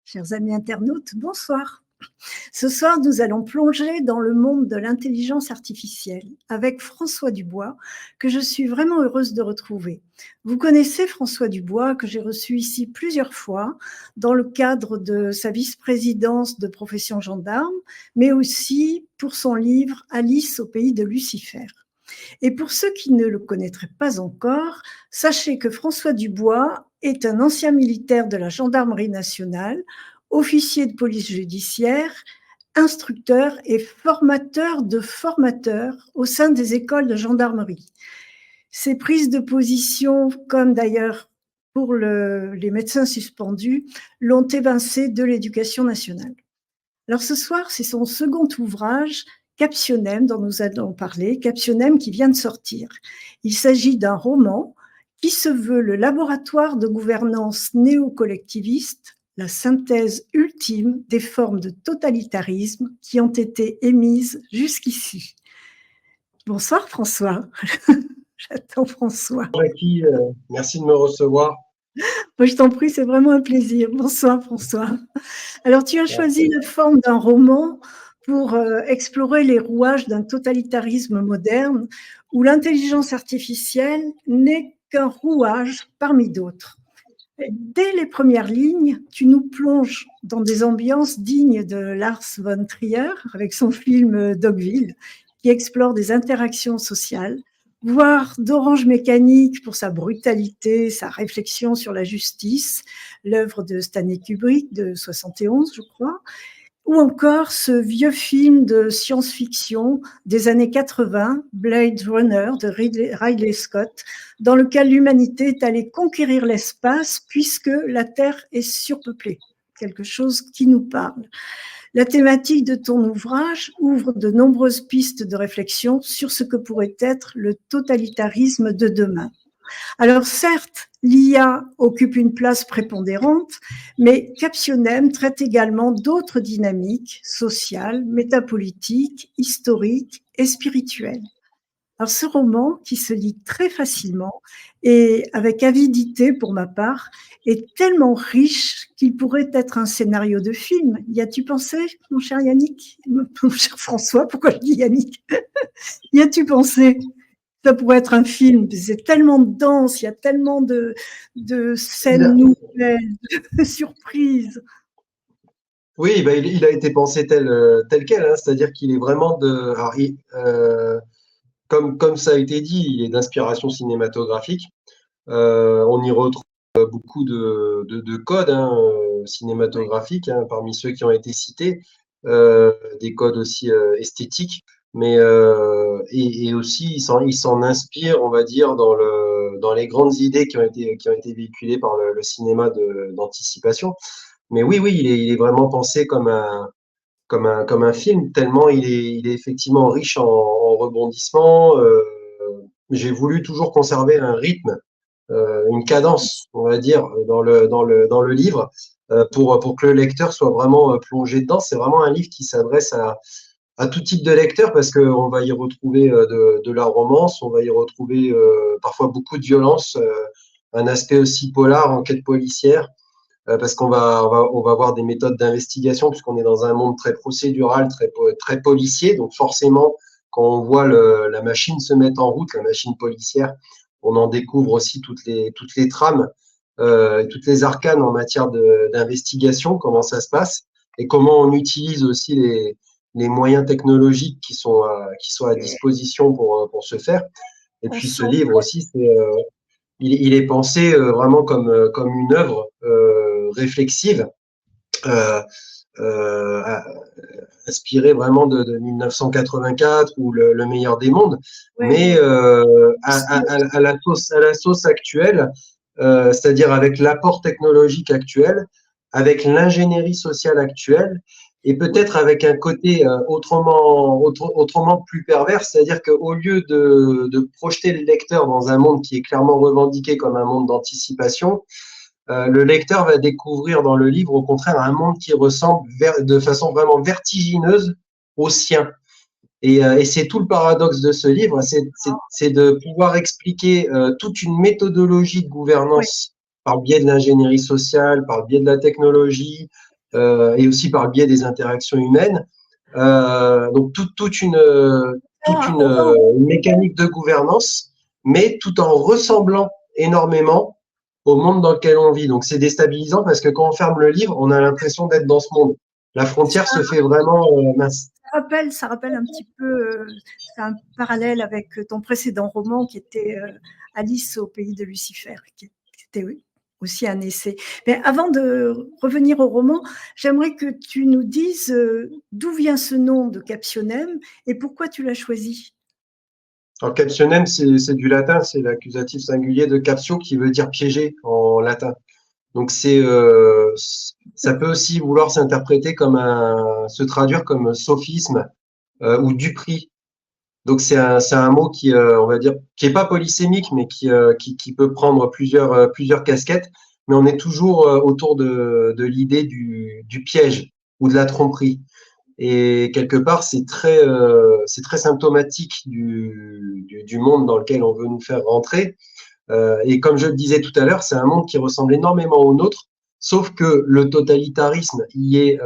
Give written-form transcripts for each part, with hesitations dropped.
Chers amis internautes, bonsoir. Ce soir, nous allons plonger dans le monde de l'intelligence artificielle avec François Dubois, que je suis vraiment heureuse de retrouver. Vous connaissez François Dubois, que j'ai reçu ici plusieurs fois dans le cadre de sa vice-présidence de profession gendarme, mais aussi pour son livre « Alice au pays de Lucifer ». Et pour ceux qui ne le connaîtraient pas encore, sachez que François Dubois est un ancien militaire de la gendarmerie nationale, officier de police judiciaire, instructeur et formateur de formateurs au sein des écoles de gendarmerie. Ses prises de position, comme d'ailleurs pour les médecins suspendus, l'ont évincé de l'éducation nationale. Alors ce soir, c'est son second ouvrage, Captionem, dont nous allons parler, Captionem qui vient de sortir. Il s'agit d'un roman qui se veut le laboratoire de gouvernance néo-collectiviste, la synthèse ultime des formes de totalitarisme qui ont été émises jusqu'ici. Bonsoir François. J'attends François. Merci de me recevoir. Je t'en prie, c'est vraiment un plaisir. Bonsoir François. Alors tu as choisi la forme d'un roman pour explorer les rouages d'un totalitarisme moderne où l'intelligence artificielle n'est qu'un rouage parmi d'autres. Dès les premières lignes, tu nous plonges dans des ambiances dignes de Lars von Trier avec son film Dogville, qui explore des interactions sociales, voire d'Orange Mécanique pour sa brutalité, sa réflexion sur la justice, l'œuvre de Stanley Kubrick de 71, je crois, ou encore ce vieux film de science-fiction des années 80, Blade Runner de Ridley Scott, dans lequel l'humanité est allée conquérir l'espace puisque la Terre est surpeuplée, quelque chose qui nous parle. La thématique de ton ouvrage ouvre de nombreuses pistes de réflexion sur ce que pourrait être le totalitarisme de demain. Alors certes, l'IA occupe une place prépondérante, mais Captionem traite également d'autres dynamiques sociales, métapolitiques, historiques et spirituelles. Alors ce roman, qui se lit très facilement et avec avidité pour ma part, est tellement riche qu'il pourrait être un scénario de film. Y as-tu pensé, mon cher Yannick, mon cher François, pourquoi je dis Yannick? Y as-tu pensé? Ça pourrait être un film, c'est tellement dense, il y a tellement de scènes nouvelles, de surprises. Oui, il a été pensé tel quel, hein, c'est-à-dire qu'il est vraiment comme ça a été dit, il est d'inspiration cinématographique. On y retrouve beaucoup de codes cinématographiques, hein, parmi ceux qui ont été cités, des codes aussi esthétiques, mais et aussi il s'en inspire, on va dire, dans les grandes idées qui ont été véhiculées par le cinéma d'anticipation. Mais oui, il est vraiment pensé comme un film, tellement il est effectivement riche en rebondissements. J'ai voulu toujours conserver un rythme, une cadence, on va dire, dans le livre, pour que le lecteur soit vraiment plongé dedans. C'est vraiment un livre qui s'adresse à tout type de lecteur parce qu'on va y retrouver de la romance, on va y retrouver parfois beaucoup de violence, un aspect aussi polar, enquête policière, parce on va avoir des méthodes d'investigation puisqu'on est dans un monde très procédural, très policier. Donc forcément, quand on voit la machine se mettre en route, la machine policière, on en découvre aussi toutes les trames, toutes les arcanes en matière d'investigation, comment ça se passe et comment on utilise aussi les moyens technologiques qui sont à disposition pour ce faire. Et puis ce livre aussi, il est pensé vraiment comme une œuvre réflexive, inspirée vraiment de 1984 ou le meilleur des mondes, oui, mais à la sauce actuelle, c'est-à-dire avec l'apport technologique actuel, avec l'ingénierie sociale actuelle, et peut-être avec un côté autrement plus pervers, c'est-à-dire qu'au lieu de projeter le lecteur dans un monde qui est clairement revendiqué comme un monde d'anticipation, le lecteur va découvrir dans le livre, au contraire, un monde qui ressemble de façon vraiment vertigineuse au sien. Et c'est tout le paradoxe de ce livre, c'est de pouvoir expliquer toute une méthodologie de gouvernance, oui, par le biais de l'ingénierie sociale, par le biais de la technologie, et aussi par le biais des interactions humaines. Donc toute une mécanique de gouvernance, mais tout en ressemblant énormément au monde dans lequel on vit. Donc c'est déstabilisant parce que quand on ferme le livre, on a l'impression d'être dans ce monde. La frontière se fait vraiment mince. Ça rappelle un petit peu, c'est un parallèle avec ton précédent roman qui était Alice au pays de Lucifer, qui était oui, aussi un essai. Mais avant de revenir au roman, j'aimerais que tu nous dises d'où vient ce nom de Captionnem et pourquoi tu l'as choisi. Alors captionem, c'est du latin, c'est l'accusatif singulier de captio qui veut dire piéger en latin. Donc ça peut aussi vouloir s'interpréter comme se traduire comme sophisme ou duperie. Donc c'est un mot qui, on va dire, qui est pas polysémique, mais qui peut prendre plusieurs casquettes. Mais on est toujours autour de l'idée du piège ou de la tromperie. Et quelque part, c'est très symptomatique du monde dans lequel on veut nous faire rentrer. Et comme je le disais tout à l'heure, c'est un monde qui ressemble énormément au nôtre, sauf que le totalitarisme y est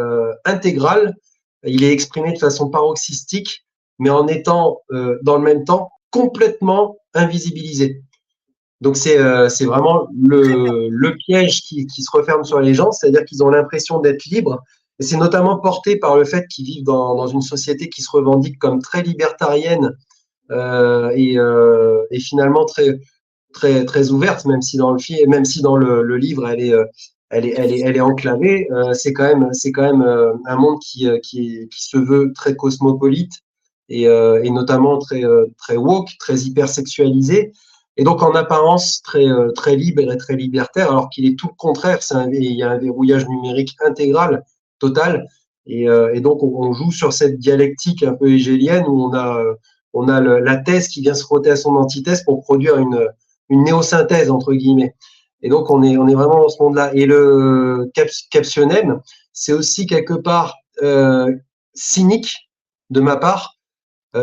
intégral, il est exprimé de façon paroxystique, mais en étant dans le même temps complètement invisibilisé. Donc c'est vraiment le piège qui se referme sur les gens, c'est-à-dire qu'ils ont l'impression d'être libres. Et c'est notamment porté par le fait qu'ils vivent dans une société qui se revendique comme très libertarienne et finalement très ouverte, même si dans le film, même si dans le livre elle est enclavée. C'est quand même un monde qui se veut très cosmopolite et notamment très woke, très hypersexualisé. Et donc en apparence très libre et très libertaire, alors qu'il est tout le contraire. Il y a un verrouillage numérique intégral, total. Et donc on joue sur cette dialectique un peu hégélienne où on a la thèse qui vient se frotter à son antithèse pour produire une néosynthèse entre guillemets. Et donc on est vraiment dans ce monde-là. Et le captionnem, c'est aussi quelque part cynique de ma part.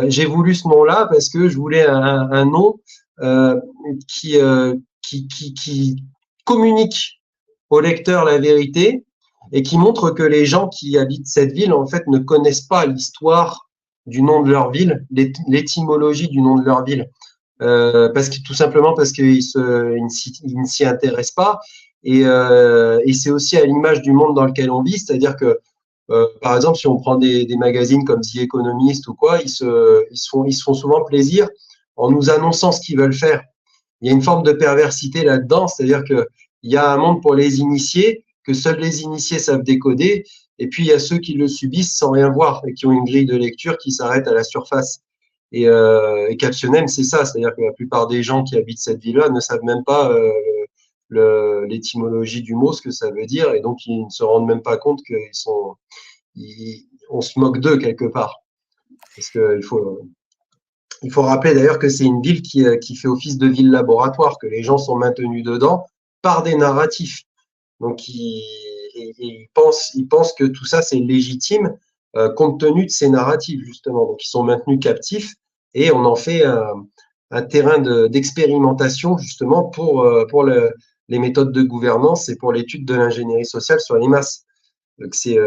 J'ai voulu ce nom-là parce que je voulais un nom euh, qui, euh, qui communique au lecteur la vérité et qui montre que les gens qui habitent cette ville, en fait, ne connaissent pas l'histoire du nom de leur ville, l'étymologie du nom de leur ville. Parce que tout simplement parce qu'ils ne s'y intéressent pas. Et c'est aussi à l'image du monde dans lequel on vit, c'est-à-dire que par exemple, si on prend des magazines comme The Economist ou quoi, ils se font souvent plaisir en nous annonçant ce qu'ils veulent faire. Il y a une forme de perversité là-dedans, c'est-à-dire qu'il y a un monde pour les initiés, que seuls les initiés savent décoder, et puis il y a ceux qui le subissent sans rien voir et qui ont une grille de lecture qui s'arrête à la surface. Et Captionnem, c'est ça, c'est-à-dire que la plupart des gens qui habitent cette ville-là ne savent même pas l'étymologie du mot, ce que ça veut dire, et donc ils ne se rendent même pas compte on se moque d'eux quelque part. Parce il faut rappeler d'ailleurs que c'est une ville qui fait office de ville laboratoire, que les gens sont maintenus dedans par des narratifs. Donc ils pensent que tout ça c'est légitime compte tenu de ces narratifs justement. Donc ils sont maintenus captifs et on en fait un terrain d'expérimentation justement pour les méthodes de gouvernance et pour l'étude de l'ingénierie sociale sur les masses. Donc c'est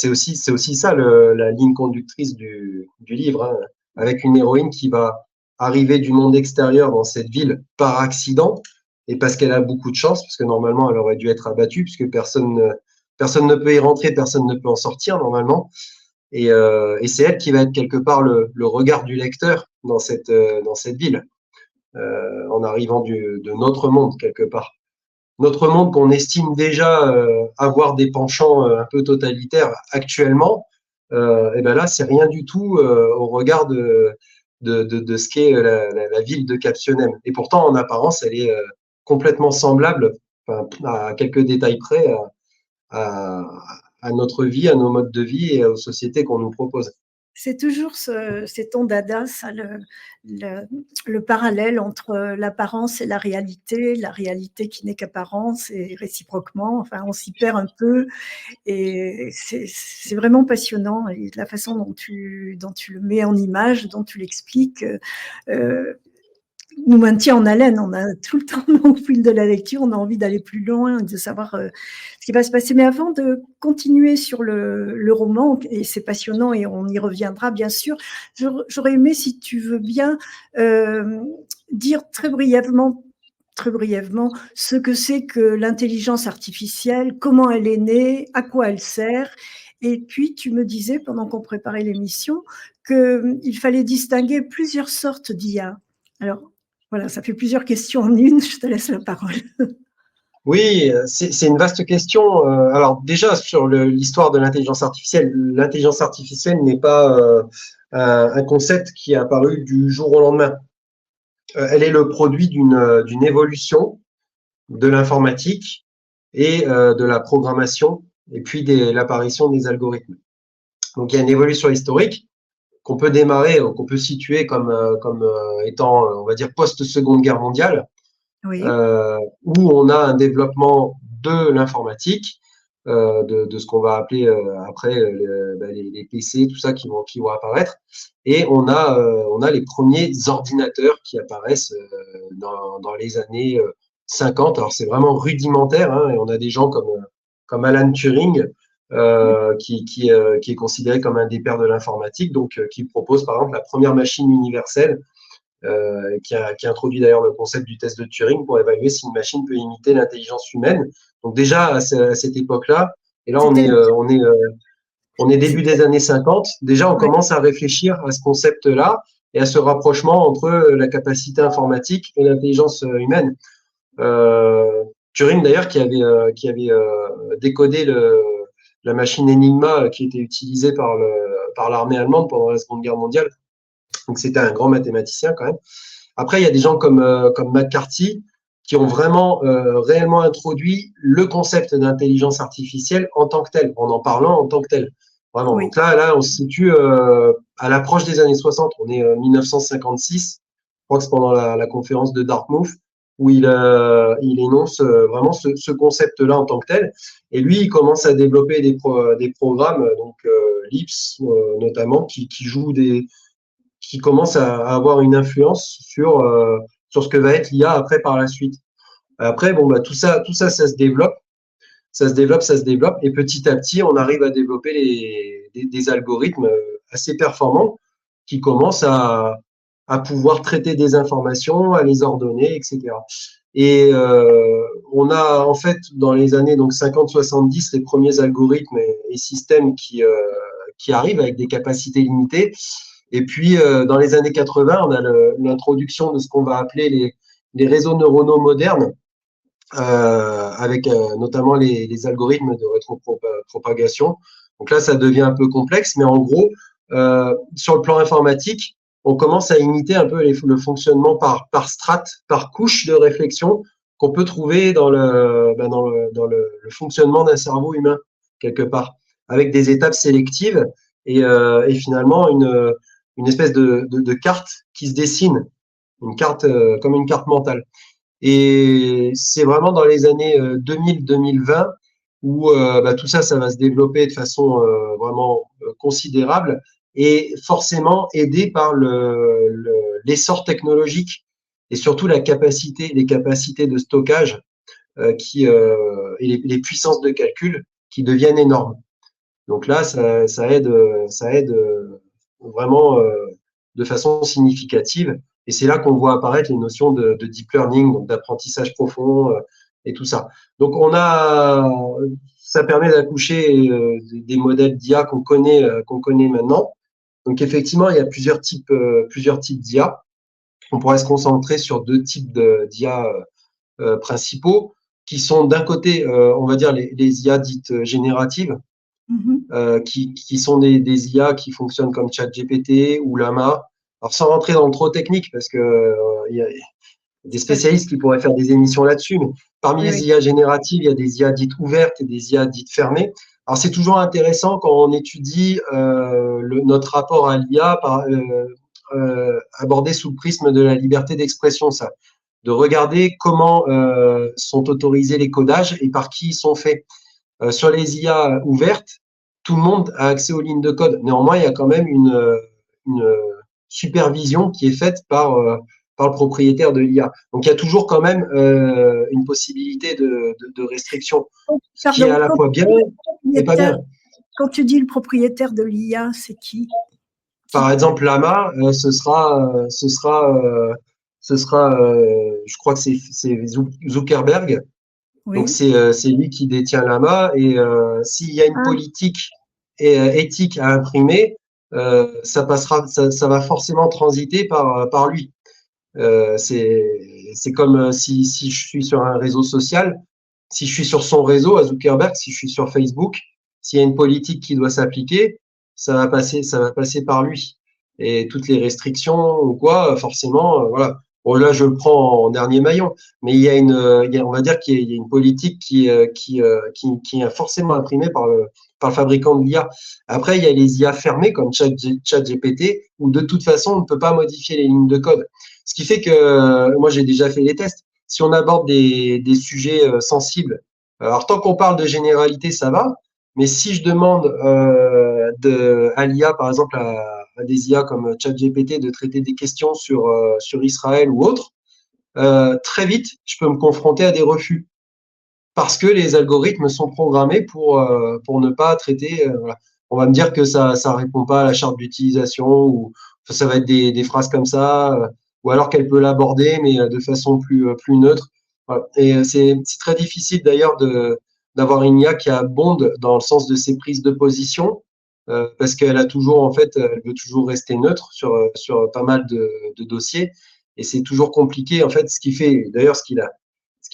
aussi ça la ligne conductrice du livre, hein, avec une héroïne qui va arriver du monde extérieur dans cette ville par accident et parce qu'elle a beaucoup de chance, parce que normalement elle aurait dû être abattue, puisque personne ne peut y rentrer, personne ne peut en sortir normalement. Et c'est elle qui va être quelque part le regard du lecteur dans cette ville, en arrivant de notre monde quelque part. Notre monde qu'on estime déjà avoir des penchants un peu totalitaires actuellement, et ben là, c'est rien du tout au regard de ce qu'est la ville de Captionnem. Et pourtant, en apparence, elle est complètement semblable, enfin, à quelques détails près, à, à notre vie, à nos modes de vie et aux sociétés qu'on nous propose. C'est toujours c'est ton dada, ça, le parallèle entre l'apparence et la réalité qui n'est qu'apparence et réciproquement. Enfin, on s'y perd un peu et c'est vraiment passionnant. Et la façon dont tu le mets en image, dont tu l'expliques, euh, nous maintient en haleine. On a tout le temps, au fil de la lecture, on a envie d'aller plus loin, de savoir ce qui va se passer. Mais avant de continuer sur le roman, et c'est passionnant et on y reviendra bien sûr, j'aurais aimé, si tu veux bien, dire très brièvement, ce que c'est que l'intelligence artificielle, comment elle est née, à quoi elle sert. Et puis, tu me disais, pendant qu'on préparait l'émission, qu'il fallait distinguer plusieurs sortes d'IA. Alors, voilà, ça fait plusieurs questions en une. Je te laisse la parole. Oui, c'est une vaste question. Alors déjà, sur l'histoire de l'intelligence artificielle n'est pas un concept qui est apparu du jour au lendemain. Elle est le produit d'une évolution de l'informatique et de la programmation, et puis l'apparition des algorithmes. Donc il y a une évolution historique qu'on peut démarrer, qu'on peut situer comme étant, on va dire, post-Seconde Guerre mondiale, Oui, où on a un développement de l'informatique, de ce qu'on va appeler après les PC, tout ça qui vont apparaître, et on a les premiers ordinateurs qui apparaissent dans les années 50. Alors c'est vraiment rudimentaire, hein, et on a des gens comme Alan Turing, qui est considéré comme un des pères de l'informatique, donc qui propose par exemple la première machine universelle, qui a introduit d'ailleurs le concept du test de Turing pour évaluer si une machine peut imiter l'intelligence humaine. Donc déjà à cette époque-là, et là c'était on est début des années 50, déjà on ouais, commence à réfléchir à ce concept-là et à ce rapprochement entre la capacité informatique et l'intelligence humaine. Turing d'ailleurs qui avait décodé la machine Enigma qui était utilisée par l'armée allemande pendant la Seconde Guerre mondiale. Donc c'était un grand mathématicien quand même. Après, il y a des gens comme McCarthy qui ont vraiment réellement introduit le concept d'intelligence artificielle en tant que tel, en parlant en tant que tel. Vraiment. oui, Donc là, on se situe à l'approche des années 60. On est 1956. Je crois que c'est pendant la conférence de Dartmouth où il énonce vraiment ce concept-là en tant que tel. Et lui, il commence à développer des programmes, donc LIPS notamment, qui jouent qui commence à avoir une influence sur ce que va être l'IA après par la suite. Après, bon, bah, tout ça, ça se développe, ça se développe, et petit à petit, on arrive à développer des algorithmes assez performants qui commencent à pouvoir traiter des informations, à les ordonner, etc. Et on a en fait dans les années donc 50-70 les premiers algorithmes et systèmes qui arrivent avec des capacités limitées. Et puis, dans les années 80, on a l'introduction de ce qu'on va appeler les réseaux neuronaux modernes, avec notamment les algorithmes de rétropropagation. Donc là, ça devient un peu complexe, mais en gros, sur le plan informatique, on commence à imiter un peu le fonctionnement par strate, par couche de réflexion qu'on peut trouver dans le fonctionnement d'un cerveau humain, quelque part, avec des étapes sélectives et finalement une espèce de carte qui se dessine, une carte comme une carte mentale. Et c'est vraiment dans les années 2000-2020 où tout ça, ça va se développer de façon vraiment considérable et forcément aidé par l'essor technologique et surtout les capacités de stockage et les puissances de calcul qui deviennent énormes. Donc là, ça aide vraiment de façon significative. Et c'est là qu'on voit apparaître les notions de deep learning, donc d'apprentissage profond et tout ça. Donc ça permet d'accoucher des modèles d'IA qu'on connaît maintenant. Donc effectivement, il y a plusieurs types d'IA. On pourrait se concentrer sur deux types d'IA principaux, qui sont d'un côté, on va dire les IA dites génératives, mhm, qui sont des IA qui fonctionnent comme ChatGPT ou Llama. Alors sans rentrer dans le trop technique, parce que il y a des tout à fait. spécialistes qui pourraient faire des émissions là-dessus, mais parmi Oui, les oui, IA génératives, il y a des IA dites ouvertes et des IA dites fermées. Alors c'est toujours intéressant quand on étudie notre rapport à l'IA abordé sous le prisme de la liberté d'expression, ça, de regarder comment sont autorisés les codages et par qui ils sont faits. Sur les IA ouvertes, tout le monde a accès aux lignes de code. Néanmoins, il y a quand même une supervision qui est faite par le propriétaire de l'IA. Donc, il y a toujours quand même une possibilité de restriction, ce qui est à Pardon, la fois bien et pas bien. quand tu dis le propriétaire de l'IA, c'est qui? Par exemple, Lama, je crois que c'est Zuckerberg. Donc, Oui. c'est lui qui détient Lama. Et s'il y a une Ah, politique éthique à imprimer, ça va forcément transiter par lui. C'est comme si je suis sur un réseau social, si je suis sur son réseau à Zuckerberg, si je suis sur Facebook, s'il y a une politique qui doit s'appliquer, ça va passer par lui. Et toutes les restrictions ou quoi, forcément, voilà. Bon, là, je le prends en dernier maillon, mais on va dire qu'il y a une politique qui est forcément imprimée par le fabricant de l'IA. Après, il y a les IA fermées comme ChatGPT, où de toute façon, on ne peut pas modifier les lignes de code. Ce qui fait que moi, j'ai déjà fait les tests. Si on aborde des sujets sensibles, alors tant qu'on parle de généralité, ça va. Mais si je demande à l'IA, par exemple, à des IA comme ChatGPT, de traiter des questions sur Israël ou autre, très vite, je peux me confronter à des refus. Parce que les algorithmes sont programmés pour ne pas traiter. Voilà. On va me dire que ça répond pas à la charte d'utilisation ou ça va être des phrases comme ça, ou alors qu'elle peut l'aborder, mais de façon plus neutre. Voilà. Et c'est très difficile d'ailleurs d'avoir une IA qui abonde dans le sens de ses prises de position, parce qu'elle a toujours, en fait, elle veut toujours rester neutre sur pas mal de dossiers. Et c'est toujours compliqué, en fait, ce qui fait, d'ailleurs, ce qui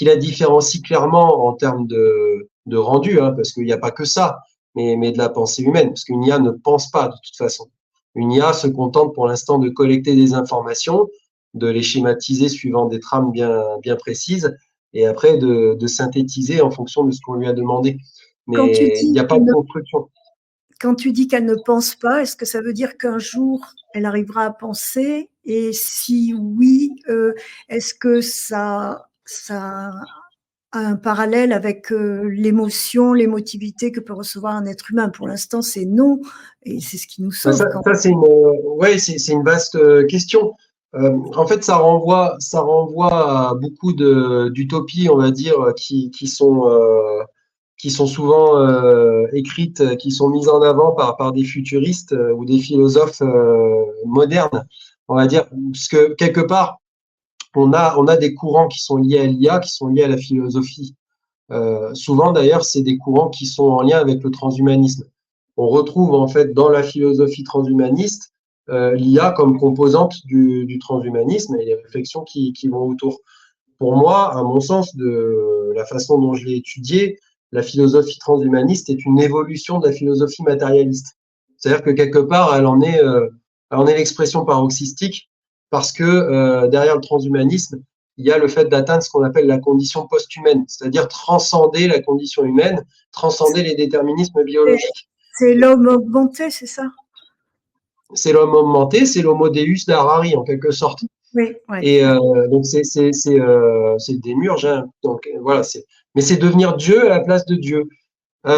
la différencie clairement en termes de rendu, hein, parce qu'il n'y a pas que ça, mais de la pensée humaine, parce qu'une IA ne pense pas de toute façon. Une IA se contente pour l'instant de collecter des informations, de les schématiser suivant des trames bien précises, et après de synthétiser en fonction de ce qu'on lui a demandé. quand tu Mais il n'y dis a pas de construction. quand tu dis qu'elle ne pense pas, est-ce que ça veut dire qu'un jour elle arrivera à penser? Et si oui, est-ce que ça a un parallèle avec l'émotion, l'émotivité que peut recevoir un être humain? Pour l'instant, c'est non, et c'est ce qui nous Ben, sauve quand c'est une vaste question. En fait, ça renvoie à beaucoup d'utopies, on va dire, qui sont souvent écrites, qui sont mises en avant par des futuristes ou des philosophes modernes, on va dire, parce que quelque part, on a des courants qui sont liés à l'IA, qui sont liés à la philosophie. Souvent, d'ailleurs, c'est des courants qui sont en lien avec le transhumanisme. On retrouve en fait dans la philosophie transhumaniste l'IA comme composante du transhumanisme et les réflexions qui vont autour. Pour moi, à mon sens, de la façon dont je l'ai étudié, la philosophie transhumaniste est une évolution de la philosophie matérialiste. C'est-à-dire que quelque part, elle en est l'expression paroxystique parce que derrière le transhumanisme, il y a le fait d'atteindre ce qu'on appelle la condition post-humaine, c'est-à-dire transcender la condition humaine, transcender les déterminismes biologiques. c'est l'homme augmenté, c'est ça? C'est l'homme augmenté, c'est l'homo deus d'Harari en quelque sorte. Oui, oui. Et donc c'est le démiurge, hein. Donc voilà, mais c'est devenir Dieu à la place de Dieu. Oui.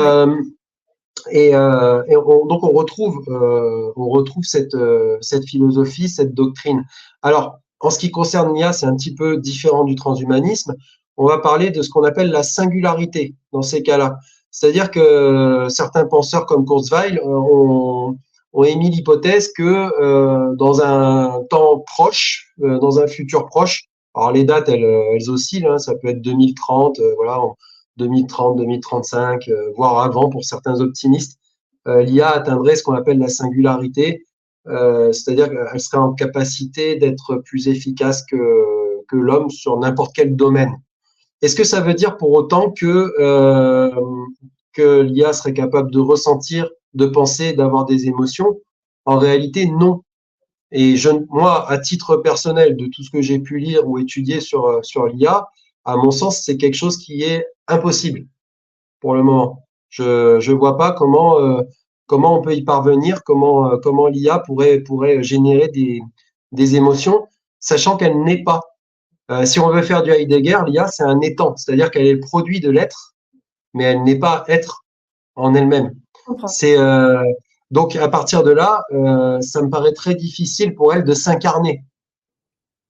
Donc on retrouve cette philosophie, cette doctrine. Alors en ce qui concerne l'IA, c'est un petit peu différent du transhumanisme. On va parler de ce qu'on appelle la singularité dans ces cas-là. C'est-à-dire que certains penseurs comme Kurzweil ont émis l'hypothèse que dans un temps proche, dans un futur proche, alors les dates elles oscillent, hein, ça peut être 2030, voilà, 2030, 2035, voire avant pour certains optimistes, l'IA atteindrait ce qu'on appelle la singularité, c'est-à-dire qu'elle serait en capacité d'être plus efficace que l'homme sur n'importe quel domaine. Est-ce que ça veut dire pour autant que l'IA serait capable de ressentir, de penser, d'avoir des émotions? En réalité, non. Et moi, à titre personnel, de tout ce que j'ai pu lire ou étudier sur l'IA, à mon sens, c'est quelque chose qui est impossible pour le moment. Je vois pas comment on peut y parvenir, comment l'IA pourrait générer des émotions, sachant qu'elle n'est pas. Si on veut faire du Heidegger, l'IA, c'est un étant, c'est-à-dire qu'elle est le produit de l'être, mais elle n'est pas être en elle-même. Je comprends. C'est donc à partir de là, ça me paraît très difficile pour elle de s'incarner.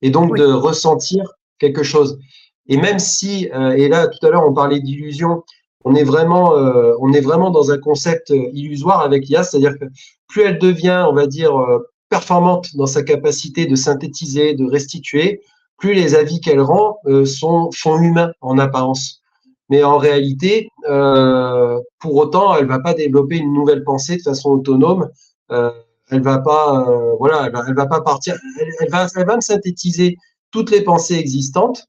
et donc Oui, de ressentir quelque chose. Et même si, et là tout à l'heure on parlait d'illusion, on est vraiment dans un concept illusoire avec l'IA, c'est-à-dire que plus elle devient, on va dire, performante dans sa capacité de synthétiser, de restituer, plus les avis qu'elle rend font humains en apparence. Mais en réalité, pour autant, elle va pas développer une nouvelle pensée de façon autonome. Euh, elle va pas, voilà, elle va pas partir. Elle va me synthétiser toutes les pensées existantes,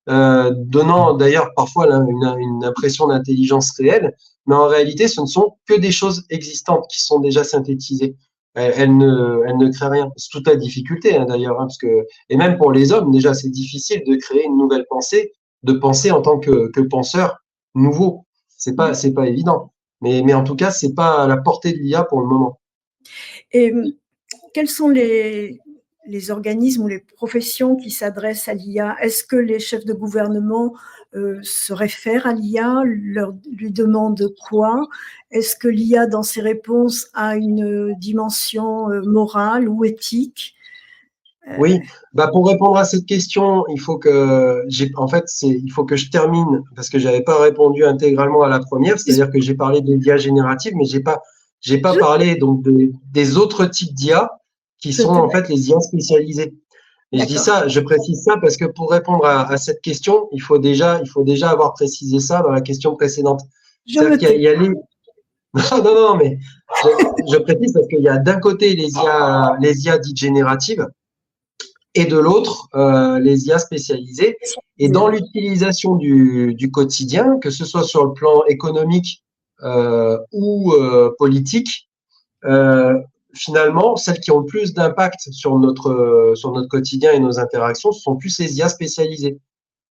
donnant d'ailleurs parfois une impression d'intelligence réelle, mais en réalité, ce ne sont que des choses existantes qui sont déjà synthétisées. Elle ne crée rien. C'est toute la difficulté, hein, d'ailleurs, hein, parce que, et même pour les hommes, déjà, c'est difficile de créer une nouvelle pensée, de penser en tant que penseur nouveau. C'est pas évident. Mais en tout cas, c'est pas à la portée de l'IA pour le moment. et quels sont les organismes ou les professions qui s'adressent à l'IA? Est-ce que les chefs de gouvernement se réfèrent à l'IA, lui demandent quoi? Est-ce que l'IA, dans ses réponses, a une dimension morale ou éthique? Oui, bah pour répondre à cette question, en fait, il faut que je termine parce que j'avais pas répondu intégralement à la première, c'est-à-dire que j'ai parlé des d'IA génératives, mais j'ai pas parlé donc des autres types d'IA qui sont en fait les IA spécialisées. Et je dis D'accord. ça, je précise ça parce que pour répondre à cette question, il faut déjà avoir précisé ça dans la question précédente. Je C'est-à-dire me tais. qu'il y a les, non, mais je, je précise parce qu'il y a d'un côté les IA dites génératives et de l'autre, les IA spécialisées. Et dans l'utilisation du quotidien, que ce soit sur le plan économique ou politique, euh, finalement, celles qui ont le plus d'impact sur notre quotidien et nos interactions, ce sont plus les IA spécialisées.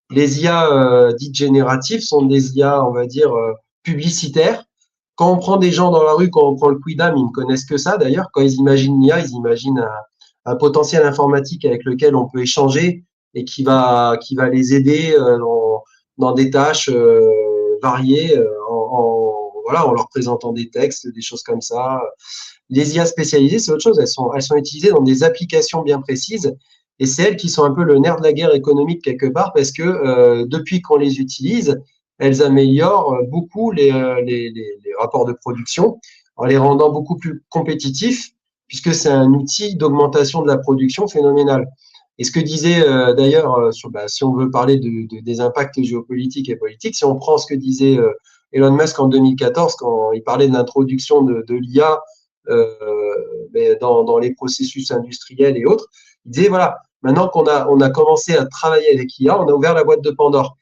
Les IA dites génératives sont des IA, on va dire, publicitaires. Quand on prend des gens dans la rue, quand on prend le Quidam, ils ne connaissent que ça d'ailleurs. Quand ils imaginent l'IA, ils imaginent un potentiel informatique avec lequel on peut échanger et qui va les aider dans des tâches variées voilà, en leur présentant des textes, des choses comme ça. Les IA spécialisées, c'est autre chose. Elles sont utilisées dans des applications bien précises et c'est elles qui sont un peu le nerf de la guerre économique quelque part parce que depuis qu'on les utilise, elles améliorent beaucoup les rapports de production en les rendant beaucoup plus compétitifs puisque c'est un outil d'augmentation de la production phénoménal. Et ce que disait d'ailleurs, si on veut parler des impacts géopolitiques et politiques, si on prend ce que disait Elon Musk en 2014 quand il parlait de l'introduction de l'IA dans les processus industriels et autres, il disait voilà, maintenant on a commencé à travailler avec l'IA, on a ouvert la boîte de Pandore.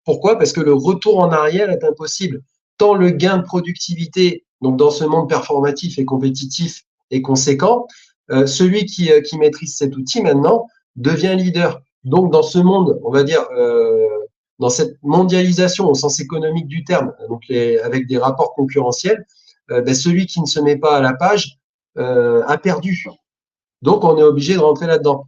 Pourquoi? Parce que le retour en arrière est impossible. Tant le gain de productivité, donc dans ce monde performatif et compétitif, est conséquent, celui qui maîtrise cet outil maintenant devient leader. Donc dans ce monde, on va dire, dans cette mondialisation au sens économique du terme, donc avec des rapports concurrentiels, celui qui ne se met pas à la page a perdu. Donc, on est obligé de rentrer là-dedans.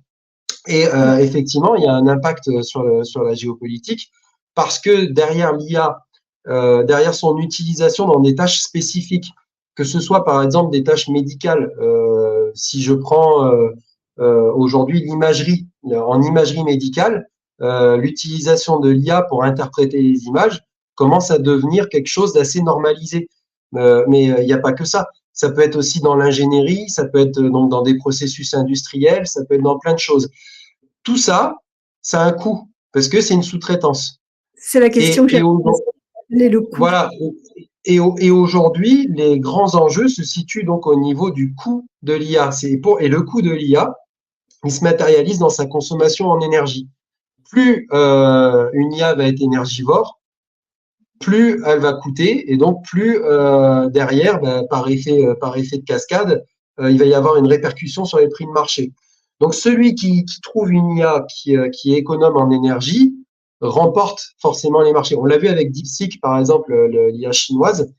Et effectivement, il y a un impact sur la géopolitique parce que derrière l'IA, derrière son utilisation dans des tâches spécifiques, que ce soit par exemple des tâches médicales, si je prends aujourd'hui l'imagerie, en imagerie médicale, l'utilisation de l'IA pour interpréter les images commence à devenir quelque chose d'assez normalisé. Mais il n'y a pas que ça. Ça peut être aussi dans l'ingénierie, ça peut être donc dans des processus industriels, ça peut être dans plein de choses. Tout ça, ça a un coût parce que c'est une sous-traitance. C'est la question que Et j'avais posée. Le coût. voilà. Et aujourd'hui, les grands enjeux se situent donc au niveau du coût de l'IA. Et le coût de l'IA, il se matérialise dans sa consommation en énergie. Plus une IA va être énergivore, plus elle va coûter et donc plus derrière, par effet de cascade, il va y avoir une répercussion sur les prix de marché. Donc celui qui trouve une IA qui est économe en énergie remporte forcément les marchés. On l'a vu avec DeepSeek, par exemple, l'IA chinoise,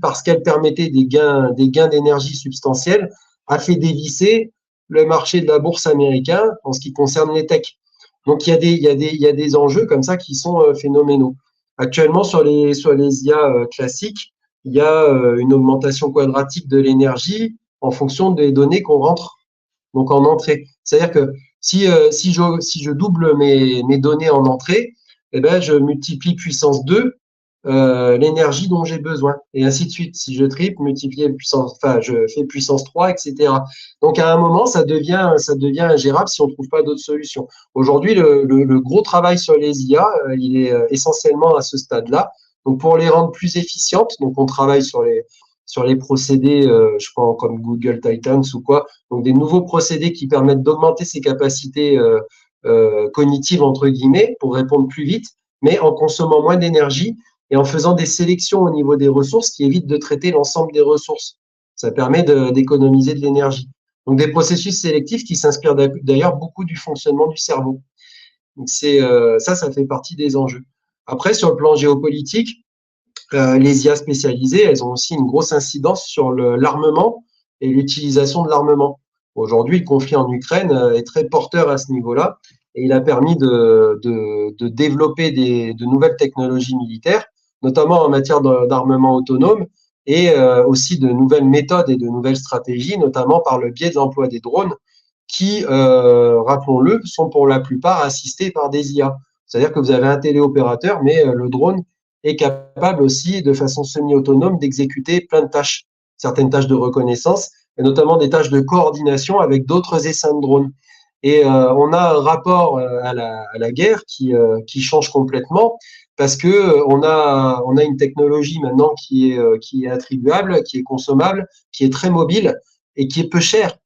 parce qu'elle permettait des gains d'énergie substantiels, a fait dévisser le marché de la bourse américain en ce qui concerne les techs. Donc il y a des enjeux comme ça qui sont phénoménaux. Actuellement, sur les IA classiques, il y a une augmentation quadratique de l'énergie en fonction des données qu'on rentre. donc en entrée. C'est-à-dire que si je double mes données en entrée, eh ben, je multiplie puissance 2 l'énergie dont j'ai besoin, et ainsi de suite. Si je triple, multiplier puissance, enfin, je fais puissance 3, etc. Donc, à un moment, ça devient ingérable si on ne trouve pas d'autres solutions. Aujourd'hui, le gros travail sur les IA, il est essentiellement à ce stade-là. Donc, pour les rendre plus efficientes, donc on travaille sur les procédés, je crois, comme Google Titans ou quoi, donc des nouveaux procédés qui permettent d'augmenter ses capacités cognitives, entre guillemets, pour répondre plus vite, mais en consommant moins d'énergie et en faisant des sélections au niveau des ressources qui évitent de traiter l'ensemble des ressources. Ça permet d'économiser de l'énergie. Donc des processus sélectifs qui s'inspirent d'ailleurs beaucoup du fonctionnement du cerveau. Donc ça fait partie des enjeux. Après, sur le plan géopolitique, les IA spécialisées, elles ont aussi une grosse incidence sur l'armement et l'utilisation de l'armement. Aujourd'hui, le conflit en Ukraine est très porteur à ce niveau-là et il a permis de développer de nouvelles technologies militaires, notamment en matière d'armement autonome et aussi de nouvelles méthodes et de nouvelles stratégies, notamment par le biais de l'emploi des drones qui, rappelons-le, sont pour la plupart assistés par des IA. C'est-à-dire que vous avez un téléopérateur, mais le drone est capable aussi, de façon semi-autonome, d'exécuter plein de tâches, certaines tâches de reconnaissance, et notamment des tâches de coordination avec d'autres essaims de drones. Et on a un rapport à la guerre qui change complètement parce que on a une technologie maintenant qui est attribuable, qui est consommable, qui est très mobile et qui est peu cher.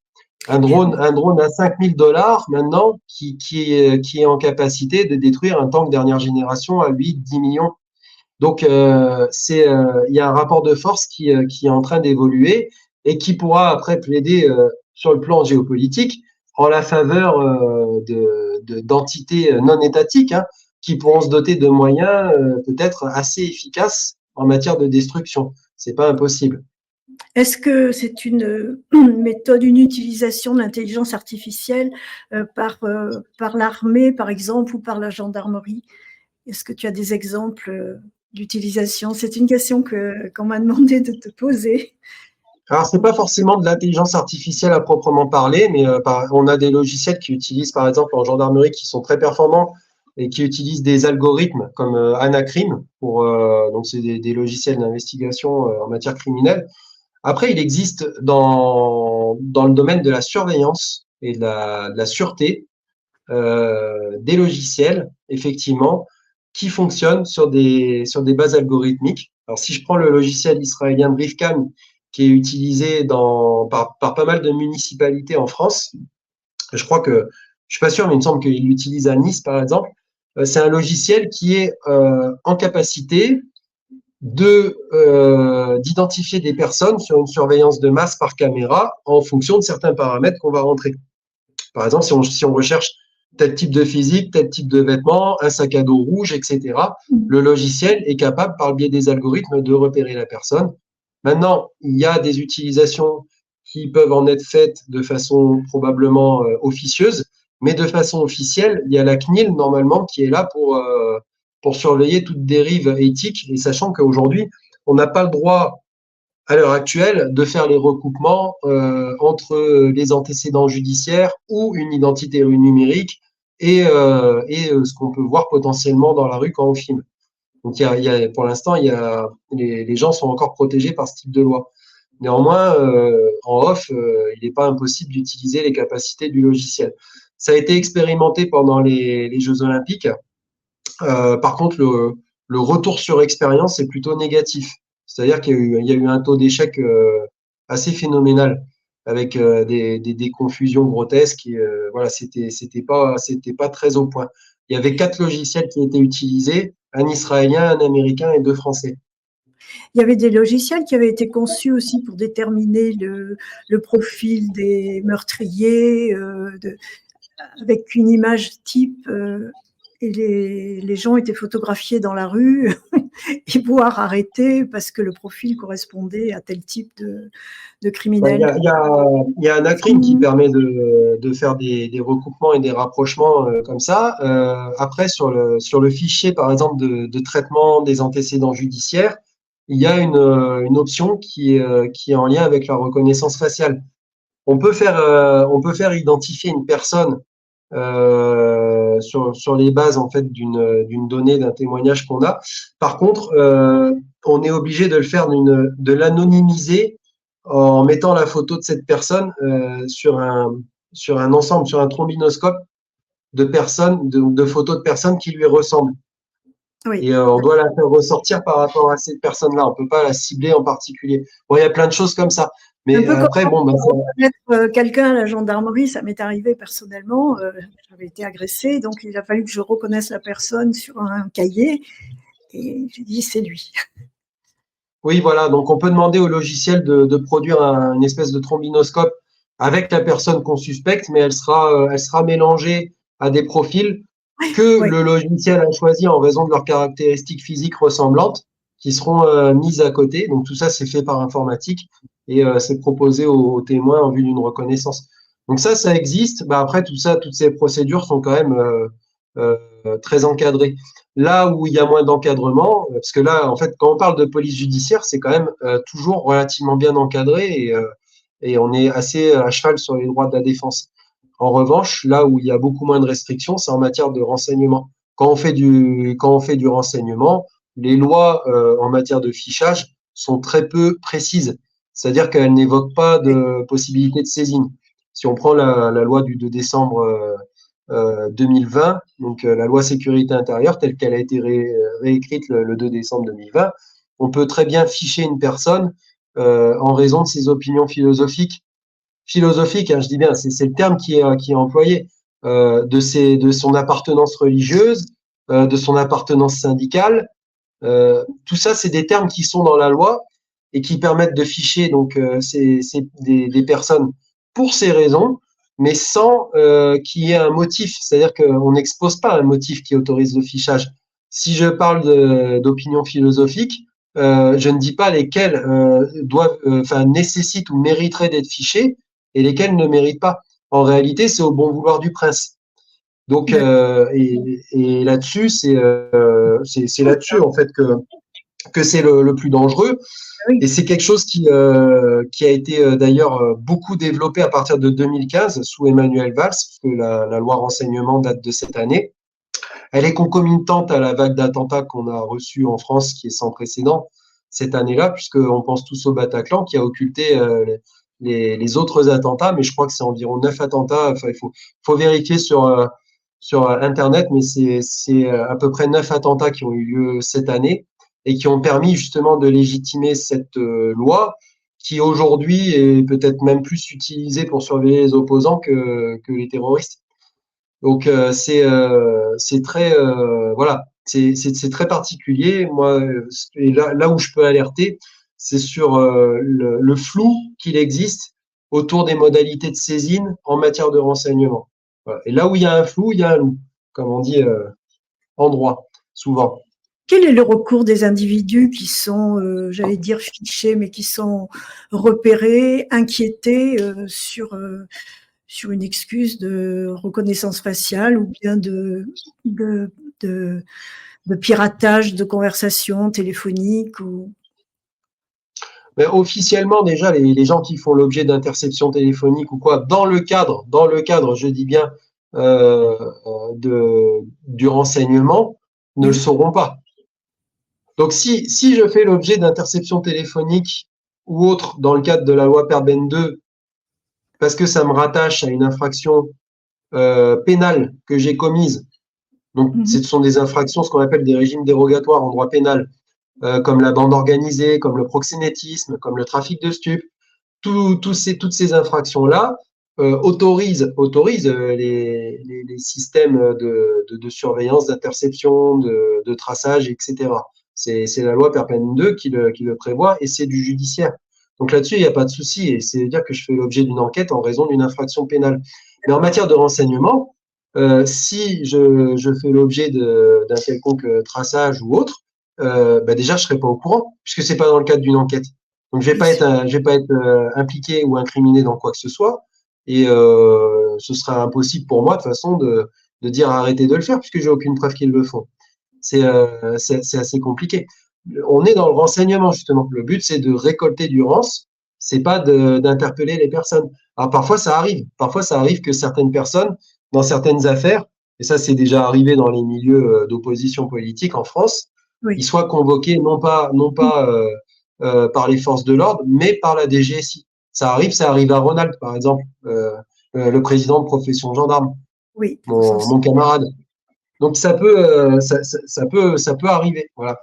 Un drone à 5 000 $ maintenant qui est en capacité de détruire un tank dernière génération à 8-10 millions. Donc, il y a un rapport de force qui est en train d'évoluer et qui pourra après plaider sur le plan géopolitique en la faveur d'entités non étatiques qui pourront se doter de moyens peut-être assez efficaces en matière de destruction. C'est pas impossible. Est-ce que c'est une méthode, une utilisation de l'intelligence artificielle par l'armée, par exemple, ou par la gendarmerie? Est-ce que tu as des exemples d'utilisation? C'est une question qu'on m'a demandé de te poser. Alors, c'est pas forcément de l'intelligence artificielle à proprement parler, mais on a des logiciels qui utilisent, par exemple, en gendarmerie, qui sont très performants et qui utilisent des algorithmes comme Anacrim donc c'est des logiciels d'investigation en matière criminelle. Après, il existe dans le domaine de la surveillance et de la sûreté des logiciels, effectivement, qui fonctionnent sur des bases algorithmiques. Alors, si je prends le logiciel israélien Briefcam, qui est utilisé par pas mal de municipalités en France, je crois que, je suis pas sûr, mais il me semble qu'il l'utilise à Nice, par exemple. C'est un logiciel qui est en capacité d'identifier des personnes sur une surveillance de masse par caméra en fonction de certains paramètres qu'on va rentrer. Par exemple, si on recherche tel type de physique, tel type de vêtements, un sac à dos rouge, etc., le logiciel est capable, par le biais des algorithmes, de repérer la personne. Maintenant, il y a des utilisations qui peuvent en être faites de façon probablement officieuse, mais de façon officielle, il y a la CNIL, normalement, qui est là pour surveiller toute dérive éthique, et sachant qu'aujourd'hui, on n'a pas le droit, à l'heure actuelle, de faire les recoupements entre les antécédents judiciaires ou une identité numérique et ce qu'on peut voir potentiellement dans la rue quand on filme. Donc, pour l'instant, les gens sont encore protégés par ce type de loi. Néanmoins, en off, il n'est pas impossible d'utiliser les capacités du logiciel. Ça a été expérimenté pendant les Jeux Olympiques. Par contre, le retour sur expérience est plutôt négatif. C'est-à-dire qu'il y a eu un taux d'échec assez phénoménal avec des confusions grotesques. Et, voilà, c'était pas très au point. Il y avait 4 logiciels qui étaient utilisés, un israélien, un américain et 2 français. Il y avait des logiciels qui avaient été conçus aussi pour déterminer le profil des meurtriers avec une image type et les gens étaient photographiés dans la rue et voire arrêtés parce que le profil correspondait à tel type de criminel. Il y a Anacrim qui permet de faire des recoupements et des rapprochements comme ça. Après, sur le fichier, par exemple, de traitement des antécédents judiciaires, il y a une option qui est en lien avec la reconnaissance faciale. on peut faire identifier une personne sur les bases en fait d'une donnée, d'un témoignage qu'on a. Par contre, on est obligé de le faire de l'anonymiser en mettant la photo de cette personne sur un ensemble, sur un trombinoscope de personnes, de photos de personnes qui lui ressemblent. Oui. Et on doit la faire ressortir par rapport à cette personne-là. On peut pas la cibler en particulier. Bon, il y a plein de choses comme ça. Un Mais peu comme après, quand bon, ben, on veut reconnaître quelqu'un à la gendarmerie, ça m'est arrivé personnellement. J'avais été agressée, donc il a fallu que je reconnaisse la personne sur un cahier. Et j'ai dit, c'est lui. oui, voilà. Donc, on peut demander au logiciel de produire une espèce de trombinoscope avec la personne qu'on suspecte, mais elle sera mélangée à des profils Oui, que oui. le logiciel a choisi en raison de leurs caractéristiques physiques ressemblantes, qui seront mises à côté. Donc, tout ça, c'est fait par informatique et c'est proposé aux témoins en vue d'une reconnaissance. Donc, ça existe. Bah, après, tout ça, toutes ces procédures sont quand même très encadrées. Là où il y a moins d'encadrement, parce que là, en fait, quand on parle de police judiciaire, c'est quand même toujours relativement bien encadré et on est assez à cheval sur les droits de la défense. En revanche, là où il y a beaucoup moins de restrictions, c'est en matière de renseignement. Quand on fait du renseignement, les lois en matière de fichage sont très peu précises. C'est-à-dire qu'elles n'évoquent pas de possibilité de saisine. Si on prend la loi du 2 décembre 2020, donc la loi sécurité intérieure telle qu'elle a été réécrite le 2 décembre 2020, on peut très bien ficher une personne en raison de ses opinions philosophiques. Philosophique, hein, je dis bien, c'est le terme qui est employé, de son appartenance religieuse, de son appartenance syndicale. Tout ça, c'est des termes qui sont dans la loi et qui permettent de ficher donc des personnes pour ces raisons, mais sans qu'il y ait un motif. C'est-à-dire qu'on n'expose pas un motif qui autorise le fichage. Si je parle d'opinion philosophique, je ne dis pas lesquelles doivent, enfin nécessitent ou mériteraient d'être fichées et lesquelles ne méritent pas. En réalité, c'est au bon vouloir du prince. Donc, et là-dessus, c'est là-dessus en fait que c'est le plus dangereux. Oui. Et c'est quelque chose qui a été d'ailleurs beaucoup développé à partir de 2015 sous Emmanuel Valls, parce que la loi renseignement date de cette année. Elle est concomitante à la vague d'attentats qu'on a reçue en France, qui est sans précédent cette année-là, puisqu'on pense tous au Bataclan, qui a occulté les autres attentats, mais je crois que c'est environ 9 attentats. Enfin, faut vérifier sur Internet, mais c'est à peu près 9 attentats qui ont eu lieu cette année et qui ont permis justement de légitimer cette loi qui aujourd'hui est peut-être même plus utilisée pour surveiller les opposants que les terroristes. Donc c'est très voilà, c'est très particulier. Moi, et là où je peux alerter, c'est sur le flou qu'il existe autour des modalités de saisine en matière de renseignement. Voilà. Et là où il y a un flou, il y a un loup, comme on dit en droit, souvent. Quel est le recours des individus qui sont, j'allais dire fichés, mais qui sont repérés, inquiétés sur une excuse de reconnaissance faciale ou bien de, de, de piratage de conversations téléphoniques ou... Mais officiellement, déjà, les gens qui font l'objet d'interceptions téléphoniques ou quoi, dans le cadre, je dis bien, du renseignement, ne le Oui. sauront pas. Donc, si je fais l'objet d'interceptions téléphoniques ou autres dans le cadre de la loi Perben 2, parce que ça me rattache à une infraction pénale que j'ai commise, donc ce Mhm. sont des infractions, ce qu'on appelle des régimes dérogatoires en droit pénal, comme la bande organisée, comme le proxénétisme, comme le trafic de stupes, toutes ces infractions-là autorisent les systèmes de surveillance, d'interception, de traçage, etc. C'est la loi Perpen 2 qui le prévoit et c'est du judiciaire. Donc là-dessus, il n'y a pas de souci et c'est-à-dire que je fais l'objet d'une enquête en raison d'une infraction pénale. Mais en matière de renseignement, si je fais l'objet d'un quelconque traçage ou autre, bah déjà, je serai pas au courant puisque c'est pas dans le cadre d'une enquête. Donc, je vais pas être impliqué ou incriminé dans quoi que ce soit. Et ce sera impossible pour moi, de toute façon, de dire arrêtez de le faire, puisque j'ai aucune preuve qu'ils le font. C'est assez compliqué. On est dans le renseignement, justement. Le but, c'est de récolter du rance, c'est pas d'interpeller les personnes. Alors parfois ça arrive que certaines personnes, dans certaines affaires, et ça c'est déjà arrivé dans les milieux d'opposition politique en France, ils Oui. soient convoqués non pas par les forces de l'ordre, mais par la DGSI. Ça arrive à Ronald, par exemple, le président de profession gendarme, Oui, mon camarade. Donc ça peut arriver, voilà.